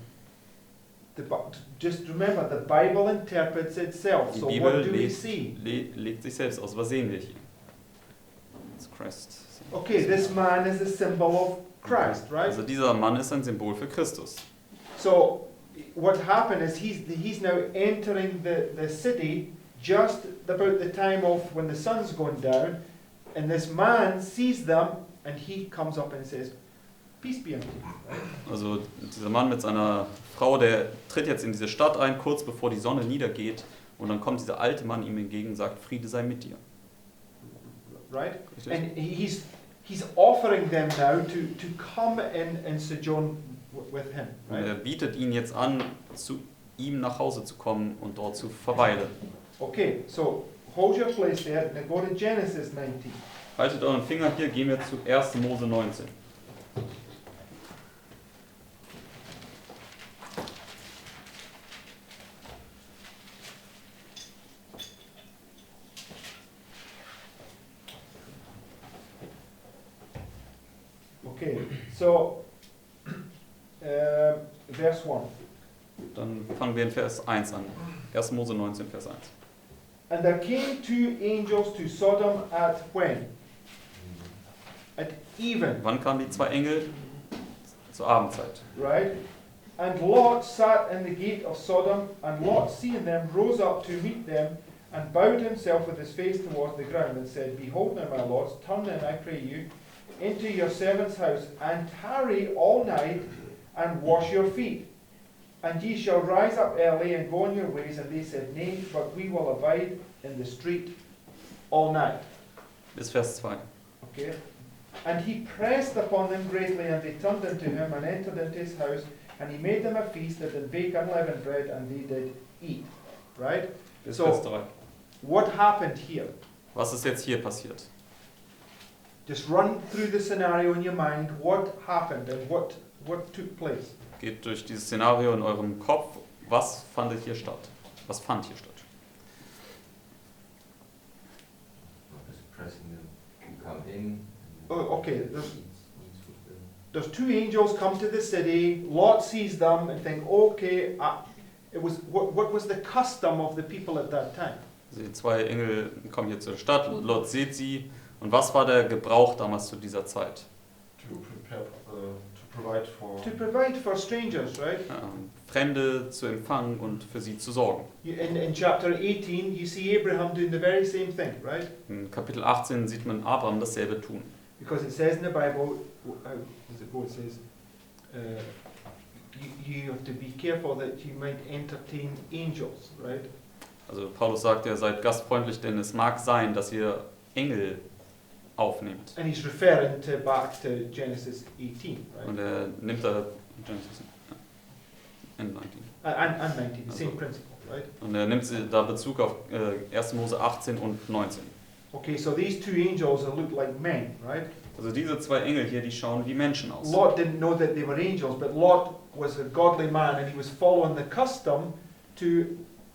Just remember, the Bible interprets itself. Die So Bibel what do we see? legt sich selbst aus. Was sehen wir hier? Das Christ. Okay, this man is a symbol of Christ, right? Also dieser Mann ist ein Symbol für Christus. So what happened is he's now entering the city just about the time of when the sun's going down, and this man sees them and he comes up and says, "Peace be unto you." Also dieser Mann mit seiner Frau, der tritt jetzt in diese Stadt ein, kurz bevor die Sonne niedergeht, und dann kommt dieser alte Mann ihm entgegen und sagt, Friede sei mit dir. Right? Richtig? And he's offering them now to come in and sojourn with him, Und right? er bietet ihnen jetzt an, zu ihm nach Hause zu kommen und dort zu verweilen. Okay, so hold your place there and go to Genesis 19. Haltet euren Finger hier, gehen wir zu 1. Mose 19. Okay, so verse 1. Dann fangen wir in Vers 1 an. 1. Mose 19, Vers 1. And there came 2 angels to Sodom at when? At even, Wann kamen die 2 Engel? Zur Abendzeit. right? And Lot sat in the gate of Sodom, and Lot, seeing them, rose up to meet them, and bowed himself with his face towards the ground, and said, Behold now, my lords, turn then, I pray you, into your servant's house, and tarry all night, and wash your feet. And ye shall rise up early, and go on your ways. And they said, Nay, but we will abide in the street all night. Bis Vers 2. Okay? And he pressed upon them greatly, and they turned unto him, and entered into his house, and he made them a feast, and did bake unleavened bread, and they did eat. Right? Bis So- Vers 3. What happened here? Was ist jetzt hier passiert? Just run through the scenario in your mind. What happened and what took place? Geht durch dieses Szenario in eurem Kopf. Was fand hier statt? Was fand hier statt? Was pressing them to come in. Oh, okay. Needs fulfilled. There's 2 angels come to the city. Lot sees them and think, okay, it was what was the custom of the people at that time? Also die 2 Engel kommen hier zur Stadt. Lot sieht sie. Und was war der Gebrauch damals zu dieser Zeit? To prepare, to provide for. To provide for strangers, right? Fremde zu empfangen und für sie zu sorgen. In chapter 18, you see Abraham doing the very same thing, right? In Kapitel 18 sieht man Abraham dasselbe tun. Because it says in the Bible, how does it go? It says, you have to be careful that you might entertain angels, right? Also Paulus sagt ja, seid gastfreundlich, denn es mag sein, dass ihr Engel aufnehmt. And he's referring back to Genesis 18, right? Und er nimmt da Genesis and 19. And 19, the same principle, right? Und er nimmt da Bezug auf 1. Mose 18 und 19. Okay, so these 2 angels look like men, right? Also diese 2 Engel hier, die schauen wie Menschen aus. Lot didn't know that they were angels, but Lot was a godly man and he was following the custom to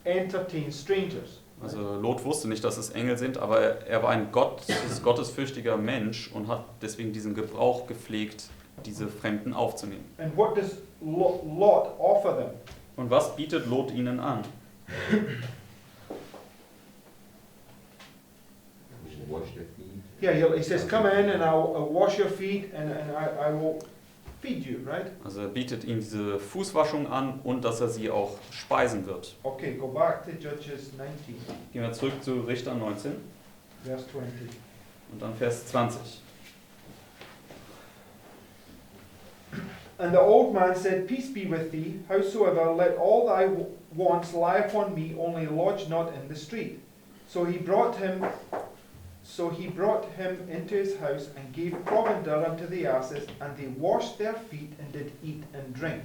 entertain strangers. Also Lot wusste nicht, dass es Engel sind, aber er war ein gottesfürchtiger Mensch und hat deswegen diesen Gebrauch gepflegt, diese Fremden aufzunehmen. And what does Lot offer them? Und was bietet Lot ihnen an? Wash their feet. Yeah, he says, come in and I'll wash your feet and I will feed you, right? Also er bietet ihnen diese Fußwaschung an und dass er sie auch speisen wird. Okay, go back to Judges 19, Gehen wir zurück zu Richter 19 verse 20. und dann Vers 20. And the old man said, Peace be with thee, howsoever, let all thy wants lie upon me, only lodge not in the street. So he brought him into his house, and gave provender unto the asses, and they washed their feet, and did eat and drink.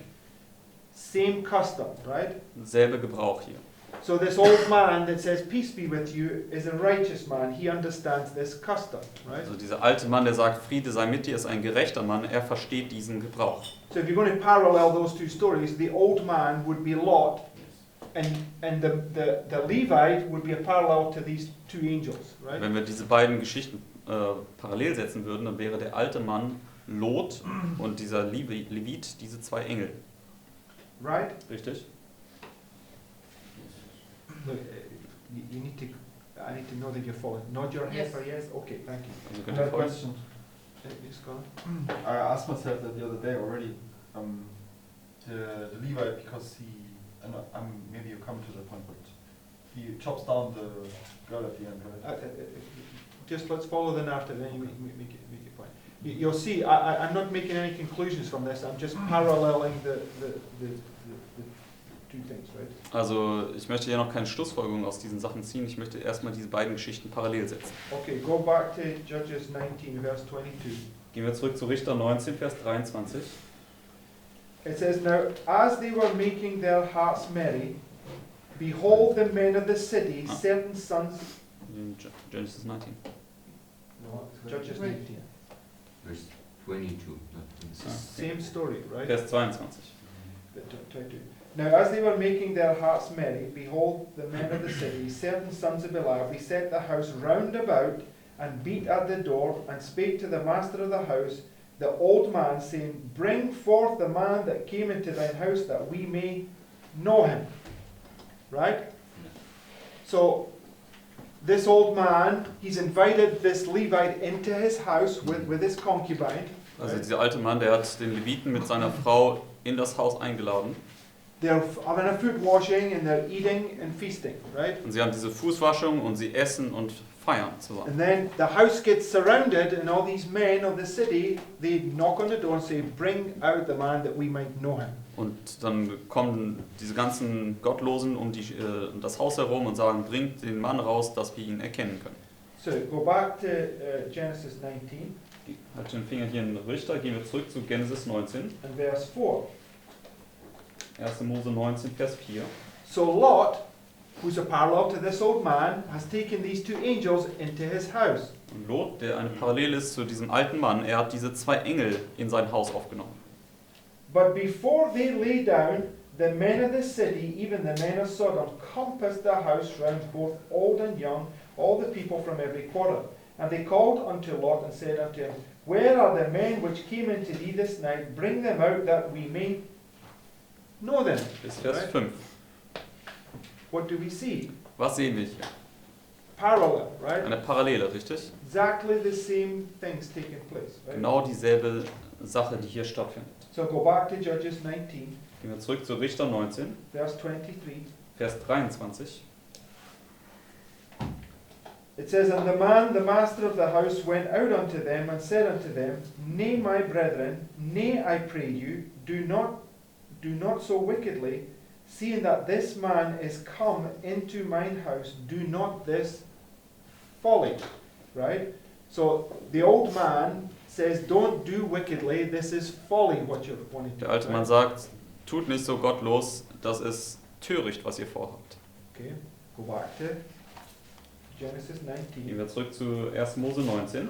Same custom, right? Selbe Gebrauch hier. So this old man that says, Peace be with you, is a righteous man. He understands this custom, right? Also dieser alte Mann, der sagt, Friede sei mit dir, ist ein gerechter Mann. Er versteht diesen Gebrauch. So if you're going to parallel those 2 stories, the old man would be Lot, and the Levite would be a parallel to these 2 angels, right? Wenn wir diese beiden Geschichten parallel setzen würden, dann wäre der alte Mann Lot und dieser Levit diese 2 Engel. Right? Richtig? Look, you need to, I need to know that you're following. Nod your head Yes. for yes? Okay, thank you. Also könnt ihr Another folgen. question. Yes, go on. I asked myself that the other day already. The Levite, because he, and maybe you come to the point, but he chops down the girl at the end, right? Just let's follow the narrative, then you make your point. You'll see, I'm not making any conclusions from this, I'm just paralleling the two things, right? Also ich möchte ja noch keine Schlussfolgerung aus diesen Sachen ziehen. Ich möchte erstmal diese beiden Geschichten parallel setzen. Okay, go back to Judges 19, verse 22. Gehen wir zurück zu Richter 19, Vers 23. It says, Now, as they were making their hearts merry, behold, the men of the city, certain sons... In Genesis 19. No, Judges 19. Verse 22, not It's 26. the same story, right? Vers 22. 22. Now, as they were making their hearts merry, behold, the men of the city, certain sons of Belial, beset the house round about, and beat at the door, and spake to the master of the house, the old man, saying, Bring forth the man that came into thine house, that we may know him. Right? So, this old man, he's invited this Levite into his house with his concubine. Also dieser alte Mann, der hat den Leviten mit seiner Frau in das Haus eingeladen. They're having a foot washing and they're eating and feasting, right? Und sie haben diese Fußwaschung und sie essen und feiern zusammen. And then the house gets surrounded, and all these men of the city, they knock on the door and say, Bring out the man that we might know him. Und dann kommen diese ganzen Gottlosen um das Haus herum und sagen, bringt den Mann raus, dass wir ihn erkennen können. So go back to Genesis 19 Halt den Finger hier in den Richter, gehen wir zurück zu Genesis 19, and verse 4. 1. Mose 19, Vers 4. So Lot, who's a parallel to this old man, has taken these two angels into his house. Und Lot, der eine Parallele ist zu diesem alten Mann, er hat diese zwei Engel in sein Haus aufgenommen. But before they lay down, the men of the city, even the men of Sodom, compassed the house round, both old and young, all the people from every quarter. And they called unto Lot and said unto him, Where are the men which came into thee this night? Bring them out that we may know them. Bis Vers Right. 5. What do we see? Was sehen wir hier? Parallel, right? Eine Parallele, richtig? Exactly the same things taking place, right? Genau dieselbe Sache, die hier stattfindet. So go back to Judges 19, Gehen wir zurück zu Richter 19, verse 23. Vers 23. It says, And the man, the master of the house, went out unto them, and said unto them, Nay, my brethren, nay, I pray you, do not so wickedly, seeing that this man is come into mine house, do not this folly. Right? So the old man says, don't do wickedly, this is folly what you're wanting to do. Der alte Mann sagt, tut nicht so gottlos, das ist töricht, was ihr vorhabt. Okay, go back to Genesis Gehen 19, wir zurück zu 1. Mose 19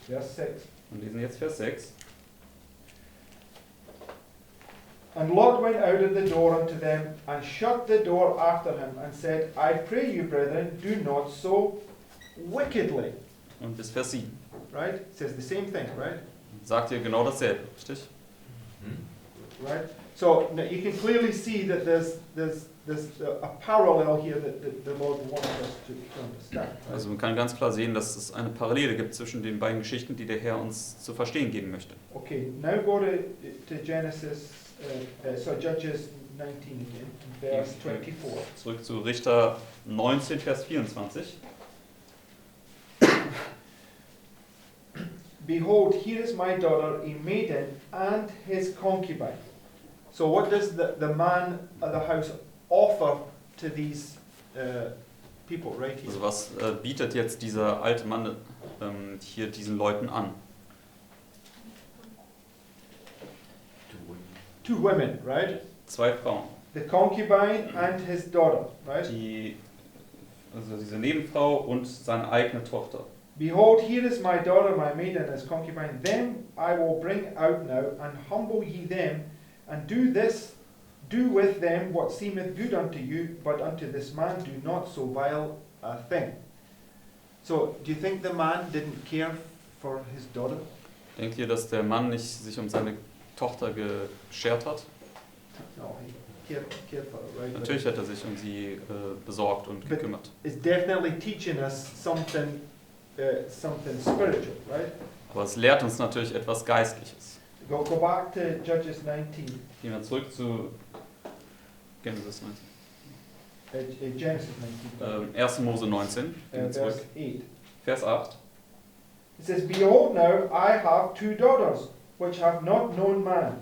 verse 6. und lesen jetzt Vers 6. And Lot went out of the door unto them, and shut the door after him, and said, I pray you, brethren, do not so wickedly. Und bis Vers 7. Right? It says the same thing, right? Sagt ihr genau dasselbe, richtig? Right? So now you can clearly see that there's a parallel here that the Lord wants us to understand. Right? Also man kann ganz klar sehen, dass es eine Parallele gibt zwischen den beiden Geschichten, die der Herr uns zu verstehen geben möchte. Okay, now go to Genesis, Judges 19 again, verse 24. Zurück zu Richter 19, Vers 24. Behold, here is my daughter, a maiden, and his concubine. So what does the man of the house offer to these people right here? Also was bietet jetzt dieser alte Mann hier diesen Leuten an? Two women, right? Zwei Frauen. The concubine and his daughter, right? Also diese Nebenfrau und seine eigene Tochter. Behold, here is my daughter, my maiden, and his concubine. Them I will bring out now, and humble ye them, and do with them what seemeth good unto you, but unto this man do not so vile a thing. So, do you think the man didn't care for his daughter? Denkt ihr, dass der Mann nicht sich um seine Tochter geschert hat? No, cared for her, right? Natürlich hat er sich um sie besorgt und But- gekümmert. It's definitely teaching us something spiritual, right? Aber es lehrt uns natürlich etwas Geistliches. Go back to Judges 19, Gehen wir zurück zu Genesis 19. Genesis 19, 1. Mose 19. Gehen wir zurück. verse 8. Vers 8. It says, Behold now, I have 2 daughters, which have not known man.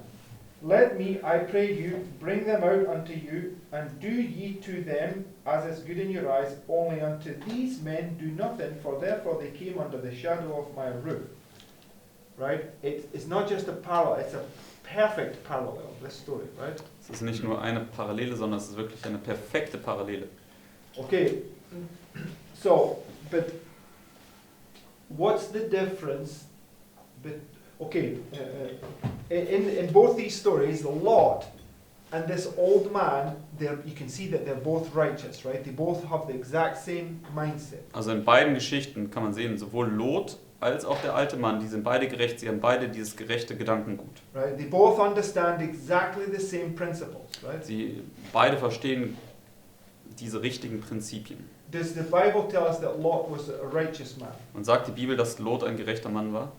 Let me, I pray you, bring them out unto you, and do ye to them as is good in your eyes, only unto these men do nothing, for therefore they came under the shadow of my roof. Right? It's not just a parallel, it's a perfect parallel, this story, right? Es ist nicht nur eine Parallele, sondern es ist wirklich eine perfekte Parallele. Okay, so, but what's the difference? But okay, in both these stories, Lot and this old man, you can see that they're both righteous, right? They both have the exact same mindset. Also in beiden Geschichten kann man sehen, sowohl Lot als auch der alte Mann, die sind beide gerecht, sie haben beide dieses gerechte Gedankengut. Right? They both understand exactly the same principles, right? Sie beide verstehen diese richtigen Prinzipien. Does the Bible tell us that Lot was a righteous man? Und sagt die Bibel, dass Lot ein gerechter Mann war?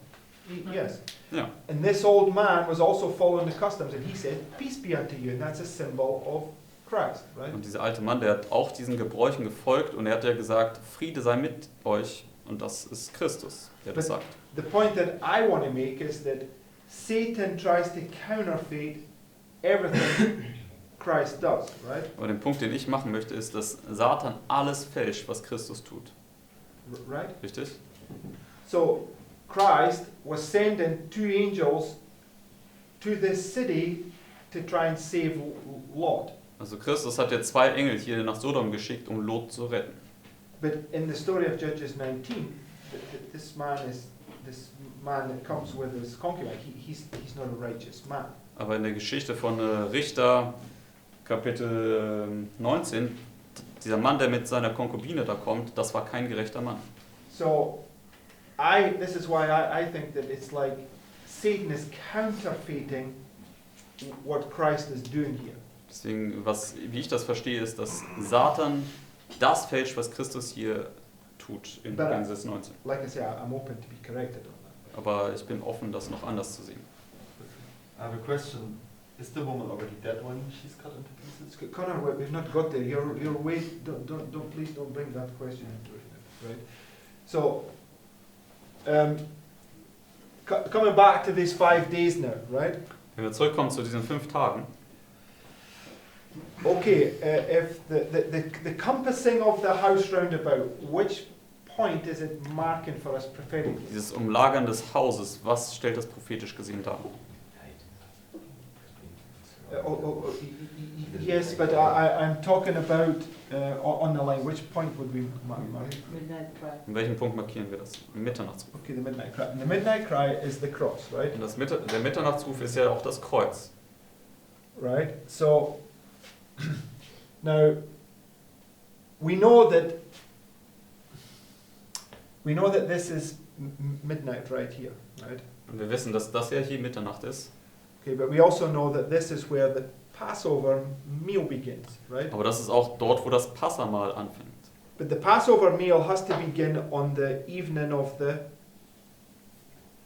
Yes. Ja. And this old man was also following the customs, and he said, "Peace be unto you," and that's a symbol of Christ, right? Und dieser alte Mann, der hat auch diesen Gebräuchen gefolgt und er hat ja gesagt, Friede sei mit euch und das ist Christus, der das sagt. The point that I want to make is that Satan tries to counterfeit everything Christ does, right? Aber den Punkt, den ich machen möchte, ist, dass Satan alles fälscht, was Christus tut. Right? Richtig? So Christ was sending 2 angels to this city to try and save Lot. Also Christus hat jetzt 2 Engel hier nach Sodom geschickt, um Lot zu retten. But in the story of Judges 19, this man that comes with his concubine, he's not a righteous man. Aber in der Geschichte von Richter, Kapitel 19, dieser Mann, der mit seiner Konkubine da kommt, das war kein gerechter Mann. So, this is why I think that it's like Satan is counterfeiting what Christ is doing here. Deswegen, wie ich das verstehe, ist, dass Satan das fälscht, was Christus hier tut in But, Genesis 19. Like I say, I'm open to be corrected on that. Aber ich bin offen, das noch anders zu sehen. I have a question. Is the woman already dead when she's cut into pieces? Connor, we've not got there. You're way. Don't please don't bring that question into it, right? So, coming back to these 5 days now, right? Wenn wir zurückkommen zu diesen 5 Tagen, Okay, if the compassing of the house round about, which point is it marking for us prophetically? dieses Umlagern des Hauses, was stellt das prophetisch gesehen dar? Yes, but I'm talking about on the line. Which point would we mark? Midnight cry. In welchem Punkt markieren wir das? Im Mitternachtsruf. Okay, the midnight cry. And the midnight cry is the cross, right? Und der Mitternachtsruf ist ja auch das Kreuz. Right. So now we know that this is midnight right here, right? Und wir wissen, dass das ja hier Mitternacht ist. Okay, but we also know that this is where the Passover meal begins, right? Aber das ist auch dort, wo das Passamahl anfängt. But the Passover meal has to begin on the evening of the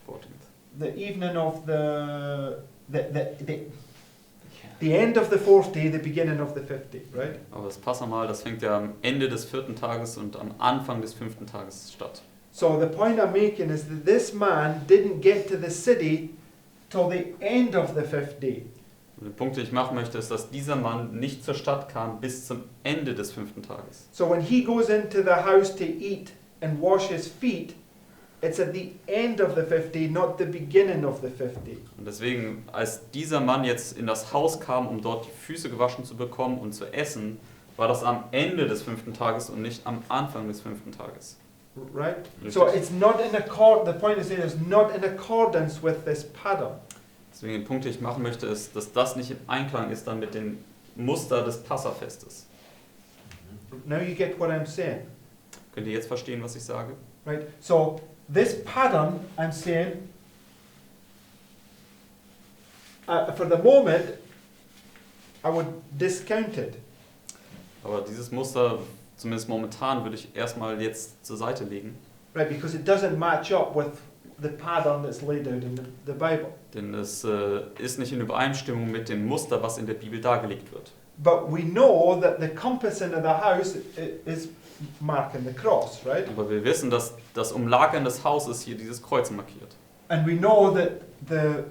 14th. evening of the end of the 4th day, the beginning of the 5th day, right? Aber das Passamahl, das fängt ja am Ende des 4. Tages und am Anfang des 5. Tages statt. So the point I'm making is that this man didn't get to the city till the end of the 5th day. Und der Punkt, den ich machen möchte, ist, dass dieser Mann nicht zur Stadt kam bis zum Ende des 5. Tages. So when he goes into the house to eat and wash his feet, it's at the end of the 5th day, not the beginning of the 5th day. Und deswegen, als dieser Mann jetzt in das Haus kam, um dort die Füße gewaschen zu bekommen und zu essen, war das am Ende des 5. Tages und nicht am Anfang des 5. Tages. Right? Richtig. So it's not in accord, the point is it is not in accordance with this pattern. Deswegen der Punkt, den ich machen möchte, ist, dass das nicht im Einklang ist dann mit dem Muster des Passafestes. Now you get what I'm saying. Könnt ihr jetzt verstehen, was ich sage? Right? So this pattern, I'm saying, for the moment, I would discount it. Aber dieses Muster, zumindest momentan, würde ich erstmal jetzt zur Seite legen. Right, because it doesn't match up with the pattern that's laid out in the Bible. Denn es ist nicht in Übereinstimmung mit dem Muster, was in der Bibel dargelegt wird. But we know that the compass into the house is marking the cross, right? Aber wir wissen, dass das Umlagern des Hauses hier dieses Kreuz markiert. And we know that the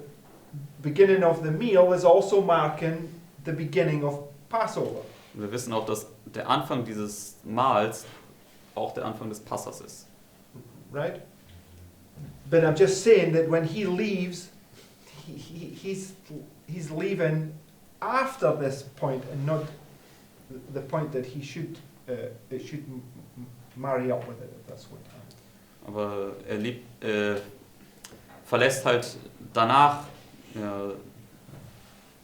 beginning of the meal is also marking the beginning of Passover. Und wir wissen auch, dass der Anfang dieses Mahls auch der Anfang des Passas ist. Right? But I'm just saying that when he leaves, he's leaving after this point and not the point that he should it should marry up with it. If that's what. Aber er verlässt halt danach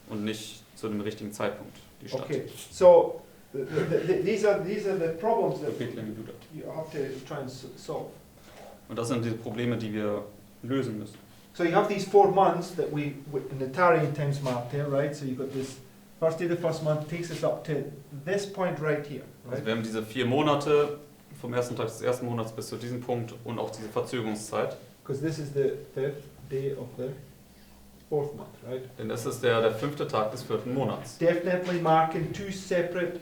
und nicht zu dem richtigen Zeitpunkt die Stadt. Okay, so these are the problems that Bethlehem, Juda. you have to try and solve. Und das sind diese Probleme, die wir lösen müssen. So you have these 4 months that we in the Tarian times marked here, right? So you've got this first day of the first month takes us up to this point right here, Also right? wir haben diese 4 Monate vom ersten Tag des ersten Monats bis zu diesem Punkt und auch diese Verzögerungszeit. Because this is the day of the 4th month, right? Denn das ist der 5. Tag des 4. Monats. Definitely marking 2 separate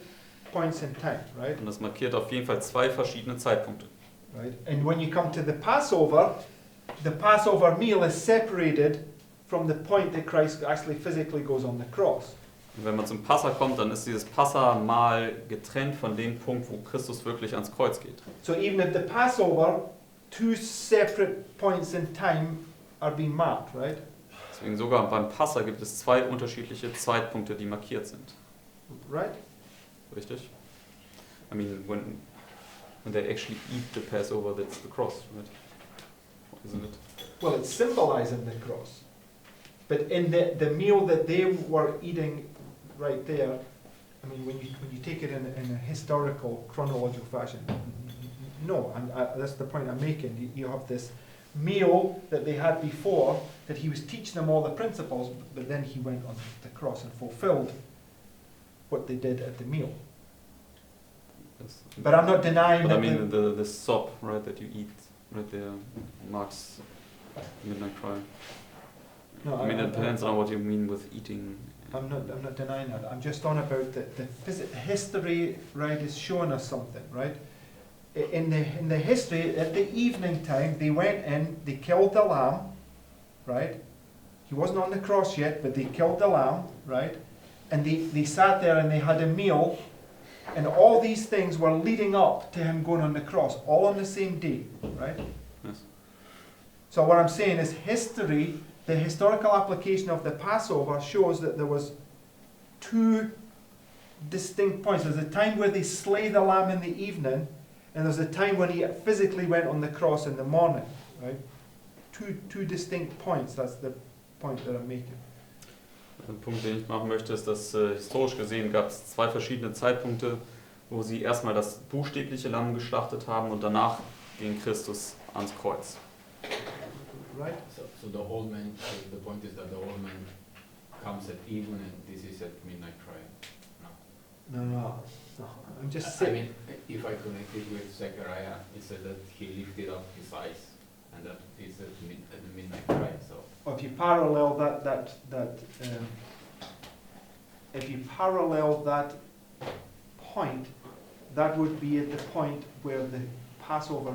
points in time, right? Und das markiert auf jeden Fall 2 verschiedene Zeitpunkte. Right. And when you come to the Passover meal is separated from the point that Christ actually physically goes on the cross. Und wenn man zum Passa kommt, dann ist dieses Passa-Mahl getrennt von dem Punkt, wo Christus wirklich ans Kreuz geht. So even at the Passover, 2 separate points in time are being marked, right? Deswegen sogar beim Passa gibt es 2 unterschiedliche Zeitpunkte, die markiert sind. Right? Richtig? I mean, when they actually eat the Passover, that's the cross, right? Isn't it? Well, it's symbolizing the cross. But in the meal that they were eating right there, I mean, when you take it in a historical, chronological fashion, no, and that's the point I'm making. You have this meal that they had before, that he was teaching them all the principles, but then he went on the cross and fulfilled what they did at the meal. Yes. But I'm not denying But I that mean, the sop, right, that you eat right there marks midnight cry. No, I mean, it depends on what you mean with eating. I'm not denying that. I'm just on about the history, right, is showing us something, right? In the history, at the evening time, they went in, they killed the lamb, right? He wasn't on the cross yet, but they killed the lamb, right? And they sat there and they had a meal, and all these things were leading up to him going on the cross, all on the same day, right? Yes. So what I'm saying is history, the historical application of the Passover shows that there was 2 distinct points. There's a time where they slay the lamb in the evening, and there's a time when he physically went on the cross in the morning, right? Two distinct points. That's the point that I'm making. Der Punkt, den ich machen möchte, ist, dass historisch gesehen gab es 2 verschiedene Zeitpunkte, wo sie erstmal das buchstäbliche Lamm geschlachtet haben und danach ging Christus ans Kreuz. Right? So the old man, the point is that the old man comes at even and this is at midnight cry. No. I'm just I saying. mean, if I connect it with Zechariah, it said that he lifted up his eyes, and that is at the midnight cry. So If you parallel that point, that would be at the point where the Passover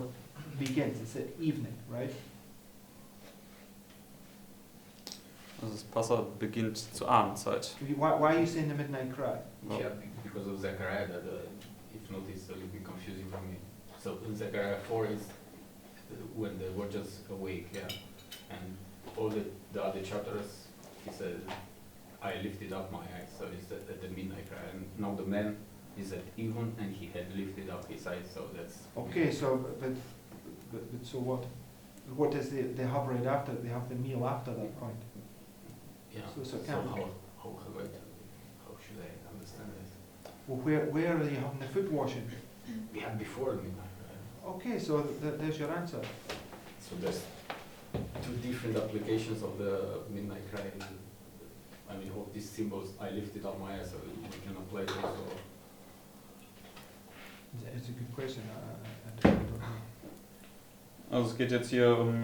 begins. It's at evening, right? Also das Passa beginnt zur Abendzeit. Why are you saying the midnight cry? yeah, because of Zechariah, that if not, it's a little bit confusing for me. So in Zechariah 4 is when they were just awake, yeah, and all the other chapters, he said, I lifted up my eyes, so it's at the midnight cry, and now the man is at even, and he had lifted up his eyes, so that's Okay, so but so what? What is they have right after? They have the meal after that point. yeah. So So can- how should I understand this? Well, where are you having the foot washing? We had before the midnight cry. Okay, so there's your answer. So there's 2 different applications of the midnight cry. I mean, all these symbols, I lifted up my eyes, so we can apply it also. It's a good question. I don't know. Also es geht jetzt hier um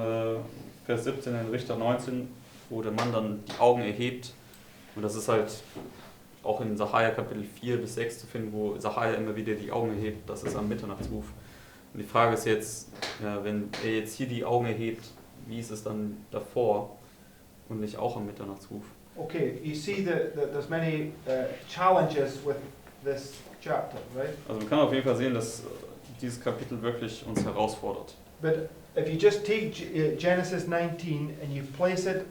Vers 17 in Richter 19, wo der Mann dann die Augen erhebt. Und das ist halt auch in Sacharja Kapitel 4 bis 6 zu finden, wo Sacharja immer wieder die Augen erhebt. Das ist am Mitternachtsruf. Und die Frage ist jetzt, ja, wenn er jetzt hier die Augen erhebt, wie ist es dann davor und nicht auch am Mitternachtsruf? Okay, you see there's many challenges with this chapter, right? Also man kann auf jeden Fall sehen, dass dieses Kapitel wirklich uns herausfordert. But if you just take Genesis 19 and you place it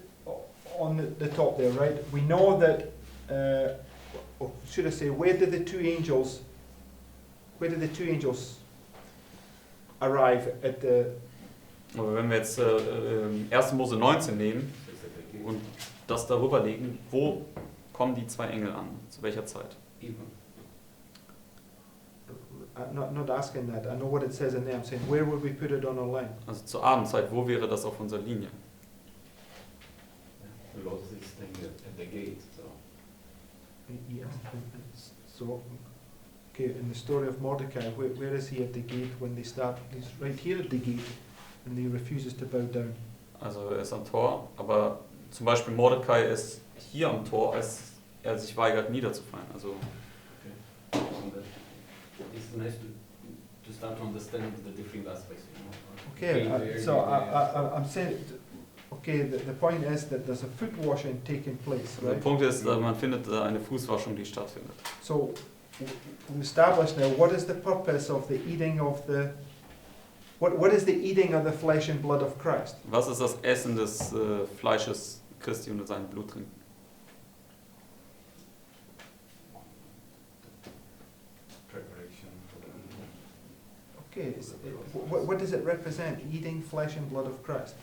on the top there, right? We know that, or should I say, where did the two angels arrive at the? Aber wenn wir jetzt 1. Mose 19 nehmen und das darüber legen, wo kommen die zwei Engel an? Zu welcher Zeit? I'm not asking that. I know what it says in there. I'm saying, where would we put it on our line? Also zur Abendzeit, wo wäre das auf unserer Linie? The Lord is staying at the gate, so. Yes. So, okay, in the story of Mordecai, where is he at the gate when they start? He's right here at the gate, and he refuses to bow down. Also er ist am Tor, aber zum Beispiel Mordecai ist hier am Tor, als er sich weigert niederzufallen. Also It's nice to start to understand the different aspects. Okay, I'm saying, okay, the point is that there's a foot washing taking place, der right? Punkt ist, man findet eine Fußwaschung, die stattfindet. So, we established now, what is the purpose of the eating of the, what is the eating of the flesh and blood of Christ? Was ist das Essen des Fleisches Christi und sein Blut trinken? Preparation for the Okay, what does it represent, eating flesh and blood of Christ?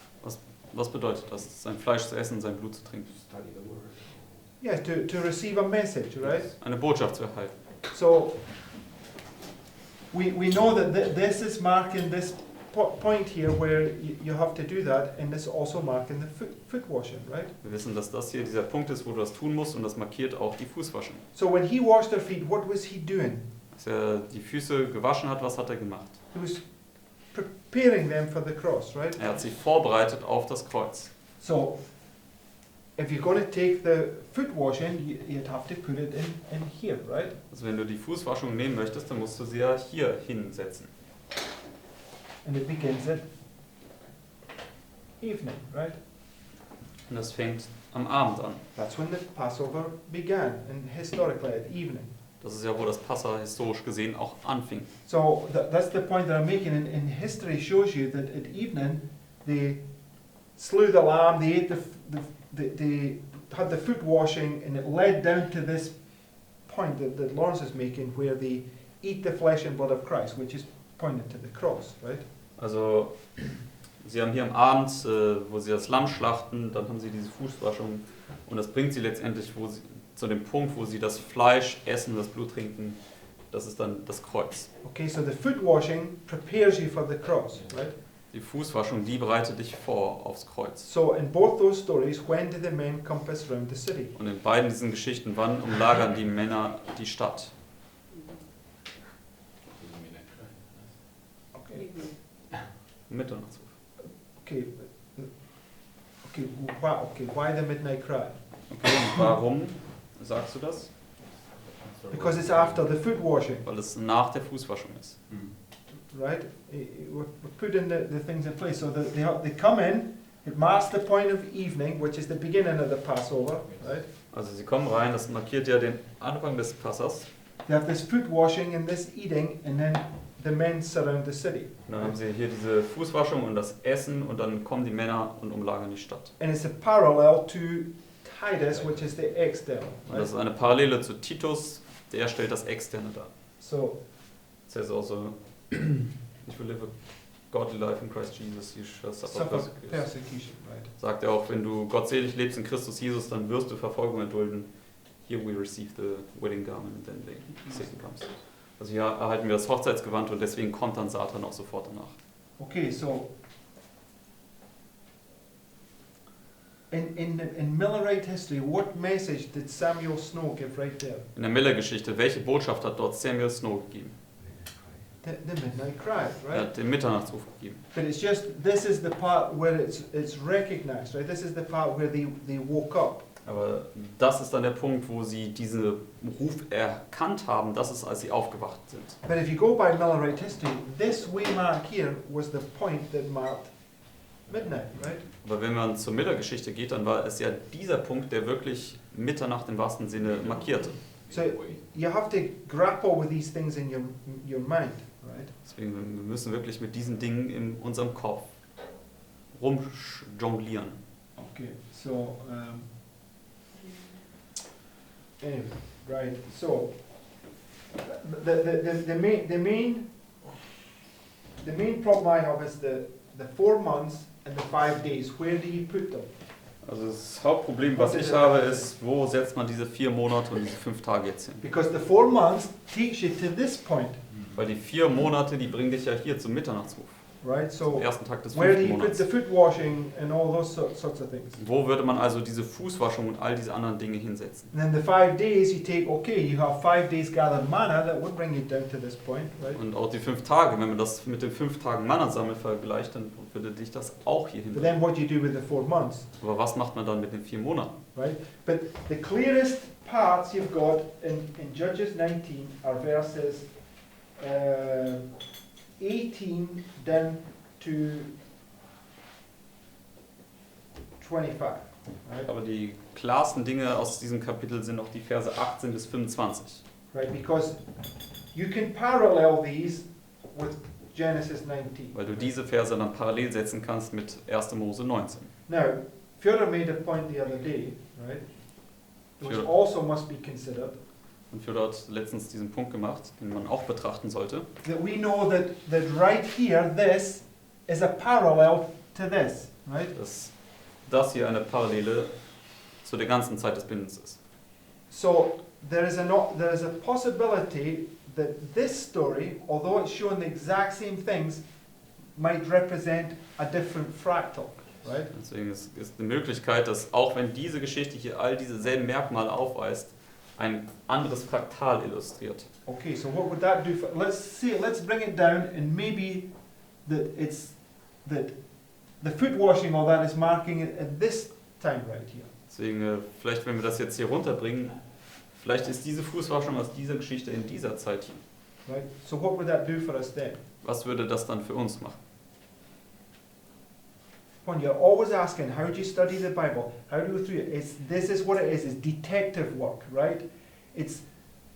Was bedeutet das, sein Fleisch zu essen, sein Blut zu trinken? study the word. Yes, to receive a message, right? Eine Botschaft zu erhalten. So, we know that this is marking this point here where you have to do that, and this also marking the foot washing, right? Wir wissen, dass das hier dieser Punkt ist, wo du das tun musst, und das markiert auch die Fußwaschung. So when he washed their feet, what was he doing? Als er die Füße gewaschen hat, was hat er gemacht? He was preparing them for the cross, right? Er hat sie vorbereitet auf das Kreuz. So, if you're going to take the foot washing, you'd have to put it in here, right? Also wenn du die Fußwaschung nehmen möchtest, dann musst du sie ja hier hinsetzen. And it begins at evening, right? Und das fängt am Abend an. That's when the Passover began, and historically at evening. Das ist ja, wo das Passa historisch gesehen auch anfing. So that's the point that I'm making. In history shows you that at evening they slew the lamb, they ate they had the foot washing, and it led down to this point that Lawrence is making, where they eat the flesh and blood of Christ, which is pointed to the cross, right? Also sie haben hier am Abend, wo sie das Lamm schlachten, dann haben sie diese Fußwaschung, und das bringt sie letztendlich zu dem Punkt, wo sie das Fleisch essen, das Blut trinken. Das ist dann das Kreuz. Okay, so the foot washing prepares you for the cross, right? Die Fußwaschung, die bereitet dich vor aufs Kreuz. So in both those stories, when do the men compass round the city? Und in beiden diesen Geschichten, wann umlagern die Männer die Stadt? Okay. Mitternachtsruf. Okay. Why the midnight cry? Okay, und warum sagst du das? Because it's after the foot washing, Weil es nach der Fußwaschung ist. right? We're putting the things in place. So they come in, it marks the point of evening, which is the beginning of the Passover, right? Also sie kommen rein, das markiert ja den Anfang des Passas. They have this foot washing and this eating, and then the men surround the city. Und dann haben sie hier diese Fußwaschung und das Essen, und dann kommen die Männer und umlagern die Stadt. And it's a parallel to Titus, which is the external, Und das ist right? eine Parallele zu Titus, der stellt das Externe dar. So, It says also, if you live a godly life in Christ Jesus, you shall suffer suffer persecution. persecution, right? Sagt er auch, wenn du gottselig lebst in Christus Jesus, dann wirst du Verfolgung erdulden. Here we receive the wedding garment, and then Satan comes. Also hier erhalten wir das Hochzeitsgewand, und deswegen kommt dann Satan auch sofort danach. Okay, so in Millerite history, what message did Samuel Snow give right there? In der Miller-Geschichte, welche Botschaft hat dort Samuel Snow gegeben? The midnight cry, Er right? hat den Mitternachtsruf gegeben. But it's just, this is the part where it's recognized, right? This is the part where they woke up. Aber das ist dann der Punkt, wo sie diesen Ruf erkannt haben, dass es, als sie aufgewacht sind. But if you go by Millerite history, this waymark here was the point that marked midnight, right? Aber wenn man zur Miller-Geschichte geht, dann war es ja dieser Punkt, der wirklich Mitternacht im wahrsten Sinne markierte. So you have to grapple with these things in your mind, right? Deswegen wir müssen wirklich mit diesen Dingen in unserem Kopf rumjonglieren. Okay, so anyway, right. So the main problem I have is the 4 months and the 5 days. Where do you put them? Also das Hauptproblem, was ich habe, ist, wo setzt man diese 4 Monate und diese 5 Tage jetzt hin? Because the 4 months takes you to this point, Weil die 4 Monate, die bringen dich ja hier zum Mitternachtsruf, right? zum So ersten Tag des where do 5. you put Monats. the foot washing and all those sorts of things? Wo würde man also diese Fußwaschung und all diese anderen Dinge hinsetzen? And then the 5 days you take, okay, you have 5 days gathered manna, that would bring you down to this point, right? Und auch die 5 Tage, wenn man das mit den 5 Tagen Manna-Sammel vergleicht, dann würde dich das auch hier But hinbringen. then what do you do with the 4 months, Aber was macht man dann mit den 4 Monaten? right? But the clearest parts you've got in Judges 19 are verses 18 down to 25, right? Aber die klarsten Dinge aus diesem Kapitel sind auch die Verse 18 bis 25. Right, because you can parallel these with Genesis 19. Weil du diese Verse dann parallel setzen kannst mit 1. Mose 19. Now, Führer made a point the other day, right? Which Führer. also must be considered. Und Führer hat letztens diesen Punkt gemacht, den man auch betrachten sollte. That we know that right here, this is a parallel to this, right? Dass das hier eine Parallele zu der ganzen Zeit des Bindens ist. So there is a possibility that this story, although it's showing the exact same things, might represent a different fractal, right? Deswegen ist die Möglichkeit, dass auch wenn diese Geschichte hier all diese selben Merkmale aufweist, ein anderes Fraktal illustriert. Okay, so what would that do for, let's bring it down and maybe that the foot washing, all that is marking it at this time right here. Deswegen, vielleicht wenn wir das jetzt hier runterbringen, vielleicht ist diese Fußwaschung aus dieser Geschichte in dieser Zeit hier. Right? So what would that do for us then? Was würde das dann für uns machen? When you're always asking, how do you study the Bible? How do you go through it? This is what it is. It's detective work, right? It's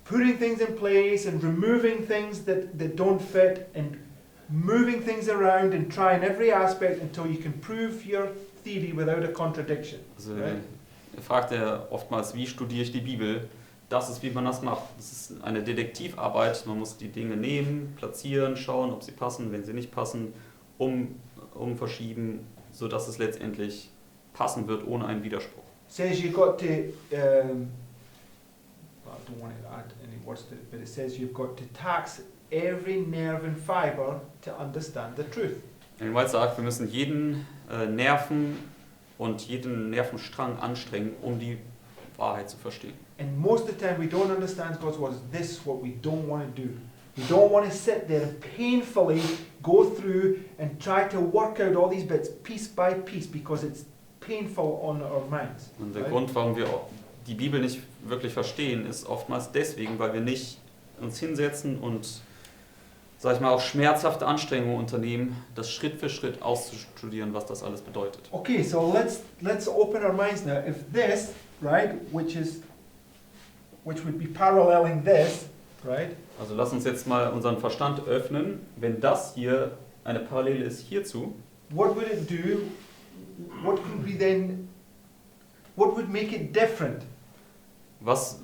putting things in place and removing things that don't fit and moving things around and trying every aspect until you can prove your theory without a contradiction. Also, Right? fragt er oftmals, wie studiere ich die Bibel? Das ist, wie man das macht. Das ist eine Detektivarbeit. Man muss die Dinge nehmen, platzieren, schauen, ob sie passen, wenn sie nicht passen, verschieben, sodass es letztendlich passen wird, ohne einen Widerspruch. Says you've got to, well, I don't want to add any words to it, but it says you've got to tax every nerve and fiber to understand the truth. Ellen White sagt, wir müssen jeden Nerven und jeden Nervenstrang anstrengen, um die Wahrheit zu verstehen. And most of the time we don't understand God's word. This is what we don't want to do. We don't want to sit there and painfully go through and try to work out all these bits piece by piece because it's painful on our minds. Und der right? Grund, warum wir die Bibel nicht wirklich verstehen, ist oftmals deswegen, weil wir nicht uns hinsetzen und, sag ich mal, auch schmerzhafte Anstrengungen unternehmen, das Schritt für Schritt auszustudieren, was das alles bedeutet. Okay, so let's open our minds now. If this, right, which would be paralleling this, right? Also lass uns jetzt mal unseren Verstand öffnen. Wenn das hier eine Parallele ist hierzu, What would it do? What could we then? What would make it different? was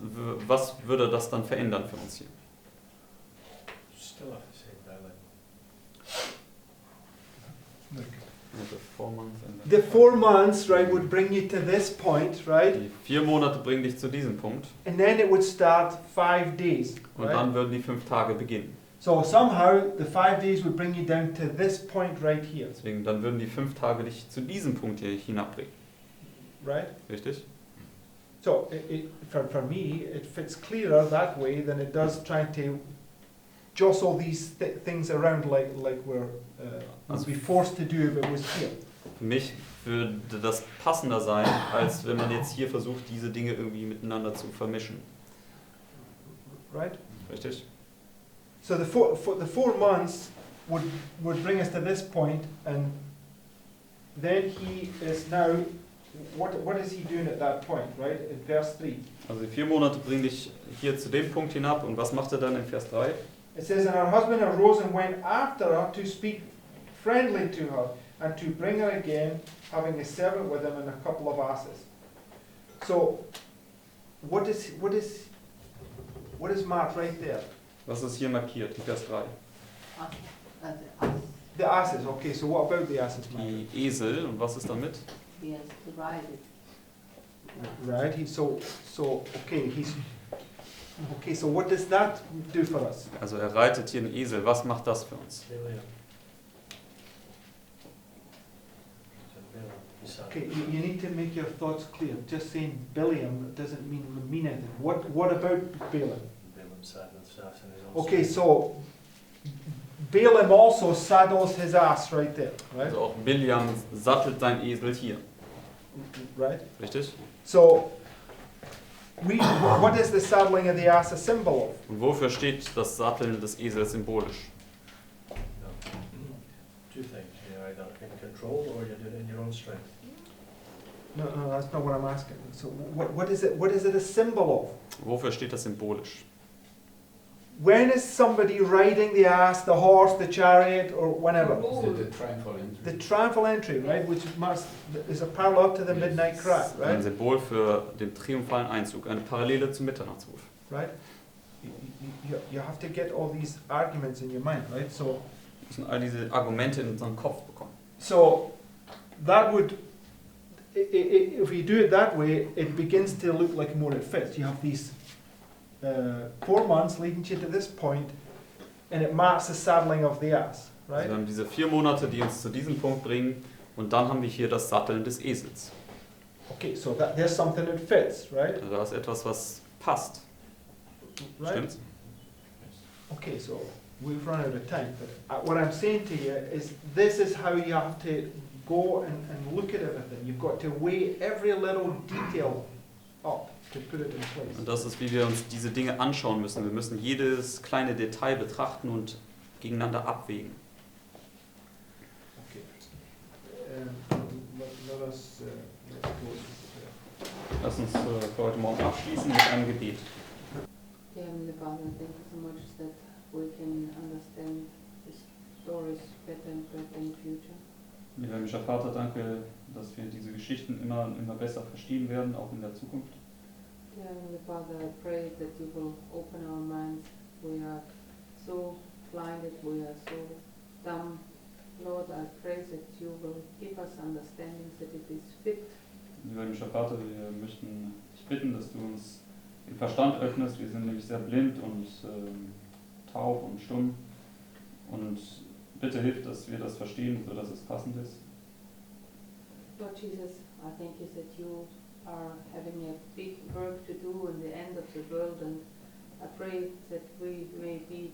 würde das dann verändern für uns hier? Still have to say valid. The 4 months, right, would bring you to this point, right? Die 4 Monate bringen dich zu diesem Punkt And then it would start 5 days, und right? dann würden die 5 Tage beginnen. So somehow the 5 days would bring you down to this point right here. Deswegen, dann würden die 5 Tage dich zu diesem Punkt hier hinabbringen. right? Richtig? So for me, it fits clearer that way than it does trying to jostle these things around like we're would be forced to do if it was here. Für mich würde das passender sein, als wenn man jetzt hier versucht, diese Dinge irgendwie miteinander zu vermischen. Right? Richtig? So the 4 months would bring us to this point, and then he is now, what is he doing at that point, right? In verse 3. Also die 4 Monate bringen dich hier zu dem Punkt hinab, und was macht er dann in Vers 3? It says, and her husband arose and went after her to speak friendly to her, and to bring her again, having a servant with him and a couple of asses. So, what is marked right there? Was ist hier markiert in Vers 3? The asses. Okay, so what about the asses, Mike? Die Esel, und was ist damit? He has to ride it. Right. So what does that do for us? Also er reitet hier einen Esel, was macht das für uns? Okay, you need to make your thoughts clear. Just saying Biliam doesn't mean anything. What about Balaam? Okay, so Balaam also saddles his ass right there, right? Also auch Biljam sattelt sein Esel hier. Right. Richtig? So what is the saddling of the ass a symbol of? Und wofür steht das Satteln des Esels symbolisch? Two things. You're either in control or you do it in your own strength. No, that's not what I'm asking. So what is it a symbol of? Wofür steht das symbolisch? When is somebody riding the ass, the horse, the chariot, or whatever? The triumphal entry. The triumphal entry, right, which is a parallel to the midnight cry, Ein right? Symbol für den triumphalen Einzug, eine Parallele zum Mitternachtsruf. Right? You have to get all these arguments in your mind, right? So Wir müssen all diese Argumente in unseren Kopf bekommen. So that would, if you do it that way, it begins to look like more it fits. You have these 4 months leading you to this point, and it marks the saddling of the ass, Also right? wir haben diese 4 Monate, die uns zu diesem Punkt bringen, und dann haben wir hier das Satteln des Esels. Okay, so there's something that fits, right? Also da ist etwas, was passt. Right? Stimmt's? Okay, so we've run out of time, but what I'm saying to you is this is how you have to go and look at everything. You've got to weigh every little detail up to put it in place. Und das ist, wie wir uns diese Dinge anschauen müssen. Wir müssen jedes kleine Detail betrachten und gegeneinander abwägen. Okay. Let's close this. Lass uns für heute Morgen abschließen mit einem Gebet. Dear Heavenly Father, thank you so much that we can understand the stories better and better in future. Lieber himmlischer Vater, danke, dass wir diese Geschichten immer besser verstehen werden, auch in der Zukunft. Dear Heavenly Father, I pray that you will open our minds. We are so blinded, we are so dumb. Lord, I pray that you will give us understanding, that it is fit. Lieber himmlischer Vater, wir möchten dich bitten, dass du uns den Verstand öffnest. Wir sind nämlich sehr blind und taub und stumm. Und bitte hilf, dass wir das verstehen, sodass es passend ist. Lord Jesus, I thank you that you are having a big work to do in the end of the world, and I pray that we may be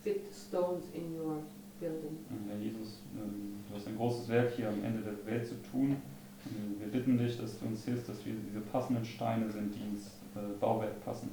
fit stones in your building. Herr Jesus, du hast ein großes Werk hier am Ende der Welt zu tun. Wir bitten dich, dass du uns hilfst, dass wir diese passenden Steine sind, die ins Bauwerk passen.